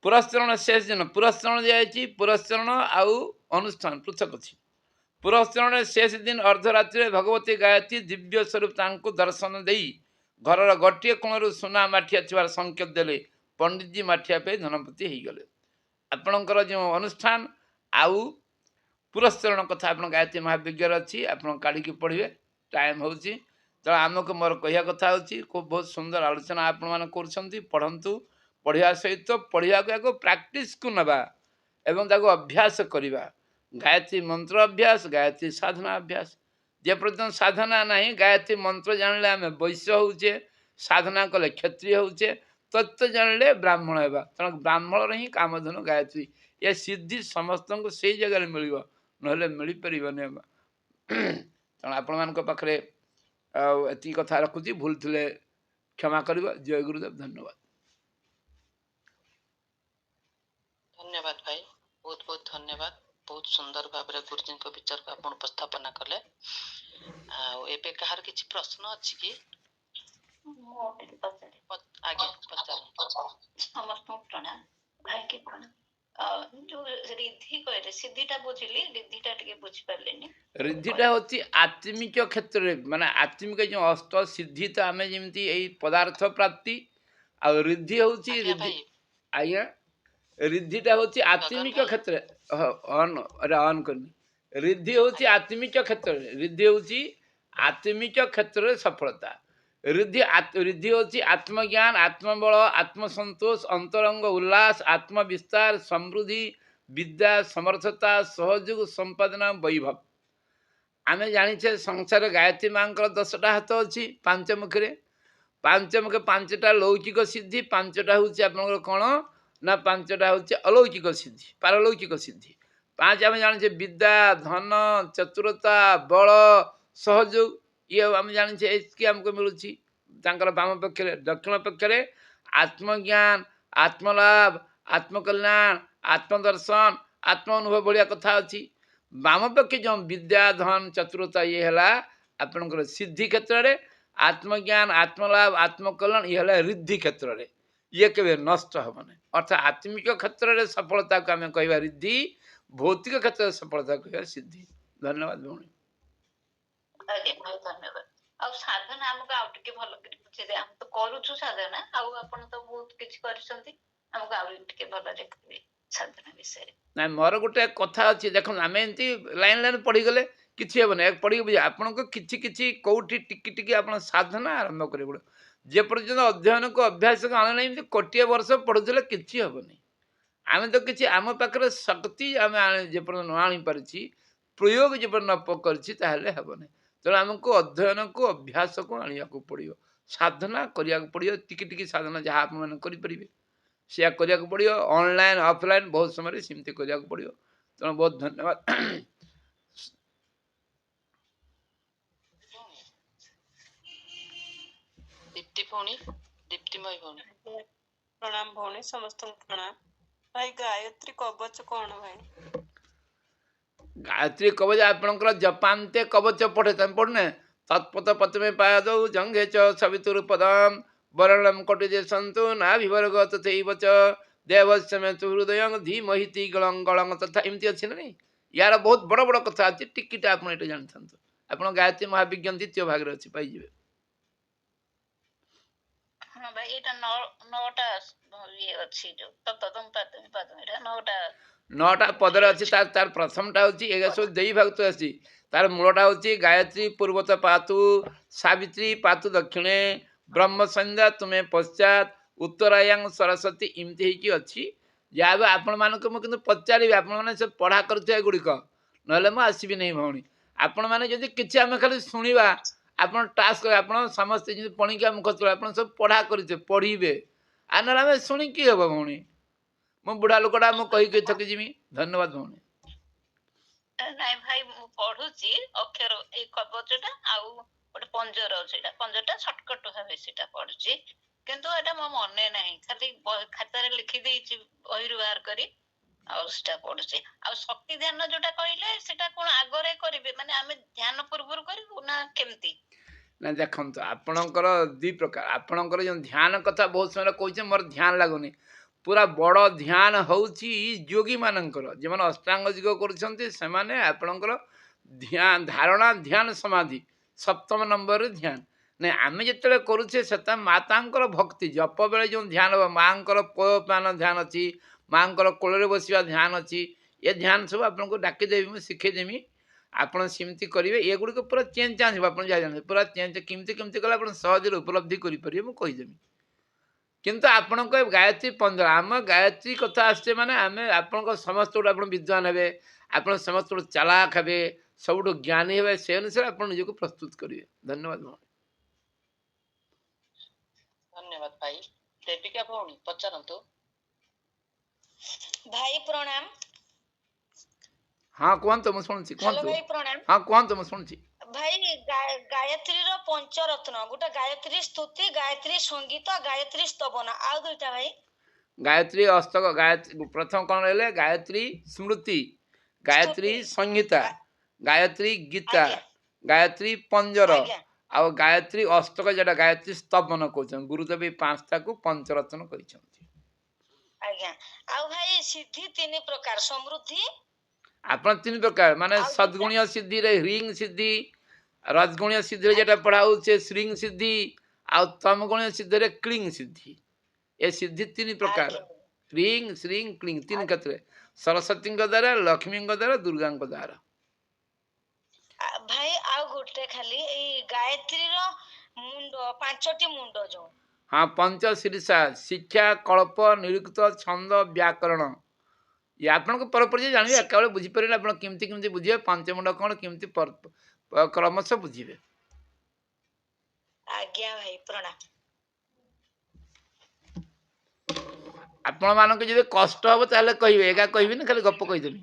पुरस्करण शेष दिन पुरस्करण दिखाई पुरस्करण आउ अनुष्ठान पृथक अच्छी पुरस्करण शेष दिन अर्धरात्रि भगवती गायत्री दिव्य स्वरूप तांको दर्शन दे घर गोटे कोणरू सुना माठिया थिबार संकेत देले पंडित जी माठिया पे धनपति हो गले आपणकर जो अनुष्ठान आउ पुरस्करण कथा आप गायत्री महाविज्ञान अच्छी आप काढ़ी पढ़े टाइम होची ତେଣୁ ଆମକୁ ମୋର କହିବା କଥା ହେଉଛି ବହୁତ ସୁନ୍ଦର ଆଲୋଚନା ଆପଣମାନେ କରୁଛନ୍ତି। ପଢ଼ନ୍ତୁ, ପଢ଼ିବା ସହିତ ପଢ଼ିବାକୁ ଏକ ପ୍ରାକ୍ଟିସ୍କୁ ନେବା ଏବଂ ତାକୁ ଅଭ୍ୟାସ କରିବା। ଗାୟତ୍ରୀ ମନ୍ତ୍ର ଅଭ୍ୟାସ, ଗାୟତ୍ରୀ ସାଧନା ଅଭ୍ୟାସ। ଯେ ପର୍ଯ୍ୟନ୍ତ ସାଧନା ନାହିଁ, ଗାୟତ୍ରୀ ମନ୍ତ୍ର ଜାଣିଲେ ଆମେ ବୈଶ୍ୟ ହେଉଛେ, ସାଧନା କଲେ କ୍ଷତ୍ରିୟ ହେଉଛେ, ତତ୍ତ୍ୱ ଜାଣିଲେ ବ୍ରାହ୍ମଣ ହେବା। ତେଣୁ ବ୍ରାହ୍ମଣର ହିଁ କାମଧେନୁ ଗାୟତ୍ରୀ। ଏ ସିଦ୍ଧି ସମସ୍ତଙ୍କୁ ସେଇ ଜାଗାରେ ମିଳିବ, ନହେଲେ ମିଳିପାରିବନି। ତେଣୁ ଆପଣମାନଙ୍କ ପାଖରେ ଆଉ ଏତିକି କଥା ରଖୁଛି। ଭୁଲ ଥିଲେ କ୍ଷମା କରିବ। ଜୟ ଗୁରୁଦେବ। ଧନ୍ୟବାଦ। ଧନ୍ୟବାଦ ଭାଇ, ବହୁତ ବହୁତ ଧନ୍ୟବାଦ। ବହୁତ ସୁନ୍ଦର ଭାବରେ ଗୁରୁଜୀଙ୍କ ବିଚାରକୁ ଆପଣ ଉପସ୍ଥାପନା କଲେ। ଆଉ ଏବେ କାହାର କିଛି ପ୍ରଶ୍ନ ଅଛି କି? ମୁଁ ଟିକେ ପଚାରେ। ଆଜ୍ଞା ପଚାରନ୍ତୁ। ସମସ୍ତଙ୍କୁ ପ୍ରଣାମ। ଭାଇକି ପ୍ରଣାମ। ଯୋଉ ରିଦ୍ଧି କହିଲେ ସିଦ୍ଧିଟା ବୁଝିଲି, ରିଦ୍ଧିଟା ଟିକେ ବୁଝିପାରିଲିନି। ରିଦ୍ଧିଟା ହେଉଛି ଆତ୍ମିକ କ୍ଷେତ୍ରରେ, ମାନେ ଆତ୍ମିକ ଯେଉଁ ଅଷ୍ଟ ସିଦ୍ଧି ତ ଆମେ ଯେମିତି ଏଇ ପଦାର୍ଥ ପ୍ରାପ୍ତି, ଆଉ ରିଦ୍ଧି ହେଉଛି ଆଜ୍ଞା ରିଦ୍ଧି। ଭାଇ, ଆଜ୍ଞା, ରିଦ୍ଧିଟା ହେଉଛି ଆତ୍ମିକ ଭାଇ। କ୍ଷେତ୍ରରେ। ଅନ୍ କରିନି। ରିଦ୍ଧି ହେଉଛି ଆଜ୍ଞା। ଆତ୍ମିକ କ୍ଷେତ୍ରରେ। ରିଦ୍ଧି ହେଉଛି ଆତ୍ମିକ କ୍ଷେତ୍ରରେ ସଫଳତା। ରିଦ୍ଧି ହେଉଛି ଆତ୍ମଜ୍ଞାନ, ଆତ୍ମବଳ, ଆତ୍ମସନ୍ତୋଷ, ଅନ୍ତରଙ୍ଗ ଉଲ୍ଲାସ, ଆତ୍ମବିସ୍ତାର, ସମୃଦ୍ଧି, ବିଦ୍ୟା, ସମರ್ಥତା, ସହଯୋଗ, ସମ୍ପାଦନା, ବୈଭବ। ଆମେ ଜାଣିଛେ ସଂସାର ଗାୟତ୍ରୀ ମାଙ୍କର 10ଟା ହାତ ଅଛି ପାଞ୍ଚମୁଖରେ। ପାଞ୍ଚମୁଖ 5ଟା ଲୌକିକ ସିଦ୍ଧି, 5ଟା ହେଉଛି ଆପଣଙ୍କର କ'ଣ ନା 5ଟା ହେଉଛି ଅଲୌକିକ ସିଦ୍ଧି, ପାରଲୌକିକ ସିଦ୍ଧି। 5 ଆମେ ଜାଣିଛେ ବିଦ୍ୟା, ଧନ, ଚତୁରତା, ବଳ, ସହଯୋଗ। ଇଏ ଆମେ ଜାଣିଛେ ଏତିକି ଆମକୁ ମିଳୁଛି ତାଙ୍କର ବାମ ପକ୍ଷରେ। ଦକ୍ଷିଣ ପକ୍ଷରେ ଆତ୍ମଜ୍ଞାନ, ଆତ୍ମଲାଭ, ଆତ୍ମକଲ୍ୟାଣ, ଆତ୍ମଦର୍ଶନ, ଆତ୍ମ ଅନୁଭବ ଭଳିଆ କଥା ଅଛି। ବାମ ପକ୍ଷେ ଯେଉଁ ବିଦ୍ୟା, ଧନ, ଚତୁରତା, ଇଏ ହେଲା ଆପଣଙ୍କର ସିଦ୍ଧି କ୍ଷେତ୍ରରେ। ଆତ୍ମଜ୍ଞାନ, ଆତ୍ମଲାଭ, ଆତ୍ମକଲ୍ୟାଣ, ଇଏ ହେଲା ରିଦ୍ଧି କ୍ଷେତ୍ରରେ। ଇଏ କେବେ ନଷ୍ଟ ହେବନି। ଅର୍ଥାତ୍ ଆତ୍ମିକ କ୍ଷେତ୍ରରେ ସଫଳତାକୁ ଆମେ କହିବା ରିଦ୍ଧି, ଭୌତିକ କ୍ଷେତ୍ରରେ ସଫଳତା କହିବା ସିଦ୍ଧି। ଧନ୍ୟବାଦ ଭଉଣୀ। ଆଜ୍ଞା ଭାଇ, ଧନ୍ୟବାଦ। ଆଉ ସାଧନା ଆମକୁ ଆଉ ଟିକେ ଭଲ କରି ବୁଝେଇଦେ। ଆମେ ତ କରୁଛୁ ସାଧନା, ଆଉ ଆପଣ ତ ବହୁତ କିଛି କରିଛନ୍ତି, ଆମକୁ ଆହୁରି ଟିକେ ଭଲରେ କହିବେ ସାଧନା ବିଷୟରେ। ନାଇଁ, ମୋର ଗୋଟେ କଥା ଅଛି। ଦେଖନ୍ତୁ, ଆମେ ଏମିତି ଲାଇନ୍ ଲାଇନ୍ ପଢ଼ିଗଲେ କିଛି ହେବନି। ପଢ଼ିକି ବୁଝିବା ଆପଣଙ୍କୁ କିଛି କିଛି କେଉଁଠି ଟିକି ଟିକି ଆପଣ ସାଧନା ଆରମ୍ଭ କରିବାକୁ ପଡ଼ିବ। ଯେ ପର୍ଯ୍ୟନ୍ତ ଅଧ୍ୟୟନକୁ ଅଭ୍ୟାସକୁ ଆଣୁ ନାହିଁ, ଏମିତି କୋଟିଏ ବର୍ଷ ପଢ଼ୁଥିଲେ କିଛି ହେବନି। ଆମେ ତ କିଛି ଆମ ପାଖରେ ଶକ୍ତି ଆମେ ଯେ ପର୍ଯ୍ୟନ୍ତ ନ ଆଣିପାରିଛି, ପ୍ରୟୋଗ ଯେ ପର୍ଯ୍ୟନ୍ତ ନ କରିଛି, ତାହେଲେ ହେବନି। ତେଣୁ ଆମକୁ ଅଧ୍ୟୟନକୁ ଅଭ୍ୟାସକୁ ଆଣିବାକୁ ପଡ଼ିବ, ସାଧନା କରିବାକୁ ପଡ଼ିବ। ଟିକି ଟିକି ସାଧନା ଯାହା ଆପଣମାନେ କରିପାରିବେ ସେୟା କରିବାକୁ ପଡ଼ିବ। ଅନଲାଇନ୍ ଅଫଲାଇନ୍ ବହୁତ ସମୟରେ ସେମିତି କରିବାକୁ ପଡ଼ିବ। ତେଣୁ ବହୁତ ଧନ୍ୟବାଦ। ଦୀପ୍ତି ଭଉଣୀ, ଦୀପ୍ତିମୟୀ ଭଉଣୀ। ପ୍ରଣାମ ଭଉଣୀ, ସମସ୍ତଙ୍କୁ ପ୍ରଣାମ। ଭାଇ ଗାୟତ୍ରୀ କବଚ କ'ଣ ଭାଇ? ଗାୟତ୍ରୀ କବଚ ଆପଣଙ୍କର ଜପାନ୍ତେ କବଚ ପଢ଼େ, ତମେ ପଢ଼ୁନେ? ତତ୍ପଥ ପ୍ରଥମେ ପାଦौ ଜଙ୍ଘେ ଚ ସବିତୁର୍ପଦମ୍ ବରଣಂ କଟିଜେ ସନ୍ତୁ ନାଭିବର୍ଗ ତଥୈବ ଚ ଦେବସ୍ୟ ମେ ତୁ ହୃଦୟଂ ଧୀମହି ଗଳଂ ଗଳଂ ତଥା। ଏମିତି ଅଛି ନା ନାହିଁ? ୟାର ବହୁତ ବଡ଼ ବଡ଼ କଥା ଅଛି। ଟିକିଟା ଆପଣ ଏଇଟା ଜାଣିଥାନ୍ତୁ। ଆପଣ ଗାୟତ୍ରୀ ମହାବିଜ୍ଞାନ 2ୟ ଭାଗରେ ଅଛି, ପାଇଯିବେ। ହଁ ଭାଇ, ଏଇଟା 9ଟା ଇଏ ଅଛି, ଯୋଉ ତତଦଂ ପାଦମି ପାଦମ, ଏଇଟା 9ଟା ପଦରେ ଅଛି। ତାର ପ୍ରଥମଟା ହେଉଛି, ଏଗୁଡ଼ା ସବୁ ଦେଇ ଭାଗ ତ ଅଛି। ତାର ମୂଳଟା ହେଉଛି ଗାୟତ୍ରୀ ପୂର୍ବତ ପାତୁ, ସାବିତ୍ରୀ ପାତୁ ଦକ୍ଷିଣେ, ବ୍ରହ୍ମ ସନ୍ଧ୍ୟା ତୁମେ ପଶ୍ଚାତ, ଉତ୍ତରାୟଂ ସରସ୍ୱତୀ, ଏମିତି ହେଇକି ଅଛି। ଯାହା ବି ଆପଣମାନଙ୍କୁ ମୁଁ କିନ୍ତୁ ପଚାରିବି, ଆପଣମାନେ ସେ ପଢ଼ା କରୁଥିବା ଏଗୁଡ଼ିକ, ନହେଲେ ମୁଁ ଆସିବି ନାହିଁ ଭଉଣୀ। ଆପଣମାନେ ଯଦି କିଛି ଆମେ ଖାଲି ଶୁଣିବା, ଆପଣ ଟାସ୍କ କରିବେ। ଆପଣ ସମସ୍ତେ ଯେମିତି ପଣିକିଆ ମୁଖ ତଳେ ଆପଣ ସବୁ ପଢ଼ା କରିଥିବେ, ପଢ଼ିବେ। ଆଉ ନହେଲେ ଆମେ ଶୁଣିକି ହେବ ଭଉଣୀ? ମୁଁ ବୁଢ଼ା ଲୋକଟା, ମୁଁ କହିକି ଥକିଯିବି। ଧନ୍ୟବାଦ ଭଉଣୀ। ନାଇଁ ଭାଇ, ମୁଁ ପଢୁଛି ଅକ୍ଷର ଏଇ କବଚଟା, ଆଉ ଗୋଟେ ପଞ୍ଜର ଅଛି, ଏଇଟା ପଞ୍ଜରଟା ସର୍ଟକଟ ଭାବେ ସେଟା ପଢୁଛି, କିନ୍ତୁ ଏଟା ମୋ ମନେ ନାହିଁ। ଖାଲି ଖାତାରେ ଲେଖି ଦେଇଛି ବହିରୁ ବାହାର କରି, ଆଉ ସେଟା ପଢୁଛି। ଆଉ ଶକ୍ତି ଧ୍ୟାନ ଯୋଉଟା କହିଲେ, ସେଟା କଣ ଆଗରେ କରିବେ, ମାନେ ଆମେ ଧ୍ୟାନ ପୂର୍ବରୁ କରିବୁ ନା କେମିତି? ନା ଦେଖନ୍ତୁ, ଆପଣଙ୍କର 2 ପ୍ରକାର। ଆପଣଙ୍କର ଯେଉଁ ଧ୍ୟାନ କଥା ବହୁତ ସମୟରେ କହୁଛେ, ମୋର ଧ୍ୟାନ ଲାଗୁନି। ପୁରା ବଡ଼ ଧ୍ୟାନ ହେଉଛି ଯୋଗୀମାନଙ୍କର, ଯେଉଁମାନେ ଅଷ୍ଟାଙ୍ଗ ଯୋଗ କରୁଛନ୍ତି, ସେମାନେ ଆପଣଙ୍କର ଧାରଣା, ଧ୍ୟାନ, ସମାଧି 7ମ ନମ୍ବରରେ ଧ୍ୟାନ। ନାଇଁ, ଆମେ ଯେତେବେଳେ କରୁଛେ ସେଟା ମାତାଙ୍କର ଭକ୍ତି ଜପ ବେଳେ ଯେଉଁ ଧ୍ୟାନ ହେବ, ମାଆଙ୍କର ପୟୋପାନ ଧ୍ୟାନ ଅଛି, ମାଆଙ୍କର କୋଳରେ ବସିବା ଧ୍ୟାନ ଅଛି। ଏ ଧ୍ୟାନ ସବୁ ଆପଣଙ୍କୁ ଡାକିଦେବି, ମୁଁ ଶିଖେଇଦେବି। ଆପଣ ସେମିତି କରିବେ ଏଗୁଡ଼ିକ ପୁରା ଚେଞ୍ଜ ଆସିବ ଆପଣ ଯାହା ଜାଣିବେ ପୁରା ଚେଞ୍ଜ କେମିତି କଲେ ଆପଣ ସହଜରେ ଉପଲବ୍ଧି କରିପାରିବେ ମୁଁ କହିଦେବି କିନ୍ତୁ ଆପଣଙ୍କ ଗାୟତ୍ରୀ 15 ଆମ ଗାୟତ୍ରୀ କଥା ଆସୁଛେ ମାନେ ଆମେ ଆପଣଙ୍କ ସମସ୍ତଠୁ ଆପଣ ବିଦ୍ୱାନ ହେବେ ଆପଣ ସମସ୍ତଠୁ ଚାଲାକ ହେବେ ସବୁଠୁ ଜ୍ଞାନୀ ହେବେ ସେ ଅନୁସାରେ ଆପଣ ନିଜକୁ ପ୍ରସ୍ତୁତ କରିବେ ଧନ୍ୟବାଦ ଭଉଣୀ ଧନ୍ୟବାଦ ଭାଇ। ଦେବିକା ଭଉଣୀ ପଚାରନ୍ତୁ। ଭାଇ ପ୍ରଣାମ। ହଁ କୁହନ୍ତୁ ମୁଁ ଶୁଣୁଛି ହ୍ୟାଲୋ କୁହନ୍ତୁ ଭାଇ ପ୍ରଣାମ। ହଁ କୁହନ୍ତୁ ମୁଁ ଶୁଣୁଛି ଭାଇ ଗାୟତ୍ରୀର ପଞ୍ଚରତ୍ନ ଗୋଟେ ଗାୟତ୍ରୀ ସ୍ତୁତି ଗାୟତ୍ରୀ ସଙ୍ଗୀତ ଗାୟତ୍ରୀ ସ୍ତବନ ଆଉ ଦୁଇଟା ଭାଇ ଗାୟତ୍ରୀ ଅଷ୍ଟକ ଗାୟତ୍ରୀ ପ୍ରଥମ କ'ଣ ରହିଲେ ଗାୟତ୍ରୀ ସ୍ମୃତି ଗାୟତ୍ରୀ ସ୍ତୁତି ସଂହିତା ଆ- ଗାୟତ୍ରୀ ଗୀତା ଆଜ୍ଞା ଗାୟତ୍ରୀ ପଞ୍ଜର ଆଜ୍ଞା ଆଉ ଗାୟତ୍ରୀ ଅଷ୍ଟକ যেটা ଗାୟତ୍ରୀ ସ୍ତବନ କହୁଛନ୍ତି ଗୁରୁଦେବ ଏଇ ପାଞ୍ଚଟାକୁ ପଞ୍ଚରତ୍ନ କହିଛନ୍ତି ଆଜ୍ଞା ଆଉ ଭାଇ ସିଦ୍ଧି 3 ପ୍ରକାର ସମୃଦ୍ଧି ଆପଣ 3 ପ୍ରକାର ମାନେ ଆଉ ଦୁଇଟା ସଦ୍ଗୁଣୀୟ ସିଦ୍ଧିରେ ହ୍ରିଂ ସିଦ୍ଧି ରଜଗୁଣୀୟ ସିଦ୍ଧିରେ যেটা ପଢା ହଉଛି ଶ୍ରୀଂ ସିଦ୍ଧି ଆଉ ତମଗୁଣୀୟ ସିଦ୍ଧିରେ କ୍ଲିଂ ସିଦ୍ଧି ଏ ସିଦ୍ଧି 3 ପ୍ରକାର ଆଜ୍ଞା ହ୍ରିଂ ଶ୍ରୀଂ କ୍ଲିଂ 3 ଆ- କ୍ଷେତ୍ରରେ ସରସ୍ୱତୀଙ୍କ ଦ୍ୱାରା ଲକ୍ଷ୍ମୀଙ୍କ ଦ୍ୱାରା ଦୁର୍ଗାଙ୍କ ଦ୍ୱାରା ଭାଇ ଆଉ ଗୋଟେ ଖାଲି ଏଇ ଗାୟତ୍ରୀର ମୁଣ୍ଡ 5ଟି ମୁଣ୍ଡ ଯୋଉ ହଁ ପଞ୍ଚଶୀର୍ଷା ଶିକ୍ଷା କଳ୍ପ ନିରୁକ୍ତ ଛନ୍ଦ ବ୍ୟାକରଣ ଇଏ ଆପଣଙ୍କ ପରପରି ଜାଣିବେ ଶି- ଏକାବେଳେ ବୁଝିପାରିଲେ ଆପଣ କେମିତି ବୁଝିବେ ପାଞ୍ଚମୁଣ୍ଡ କ'ଣ କେମିତି କ୍ରମଶଃ ବୁଝିବେ ଆଜ୍ଞା ଭାଇ ପ୍ରଣାମ। ଆପଣମାନଙ୍କୁ ଯଦି କଷ୍ଟ ହବ ତାହେଲେ କହିବେ ଏକା କହିବିନି ଖାଲି ଗପ କହିଦେବି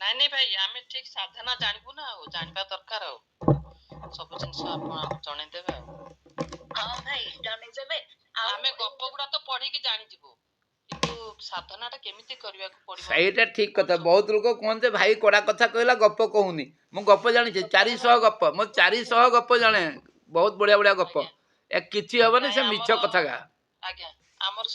ନାଇଁ ଭାଇ ଆମେ ଠିକ ସାଧନା ଜାଣିବୁ ନା ଆଉ ଜାଣିବା ଦରକାର ଆଉ ସବୁ ଜିନିଷ ଆପଣ ଆମକୁ ଜଣେଇଦେବେ ଆଉ ହଁ ଭାଇ ଜଣେଇଦେବେ ଆଉ ଆମେ ଗପ ଗୁଡା ତ ପଢିକି ଜାଣିଯିବୁ କିନ୍ତୁ ସାଧନା ଟା କେମିତି କରିବାକୁ ପଡିବ ସେଇଟା ଠିକ କଥା ବହୁତ ଲୋକ କୁହନ୍ତି ଭାଇ କଡ଼ା କଥା କହିଲା ଗପ କହୁନି ମୁଁ ଗପ ଜାଣିଛି 400 ଗପ ମୁଁ 400 ଗପ ଜାଣେ ବହୁତ ବଢିଆ ବଢିଆ ଗପ ଆଜ୍ଞା ଏ କିଛି ହବନି ନାଇଁ ସେ ମିଛ ଆମର କଥା ଗା ଆଜ୍ଞା ଆମର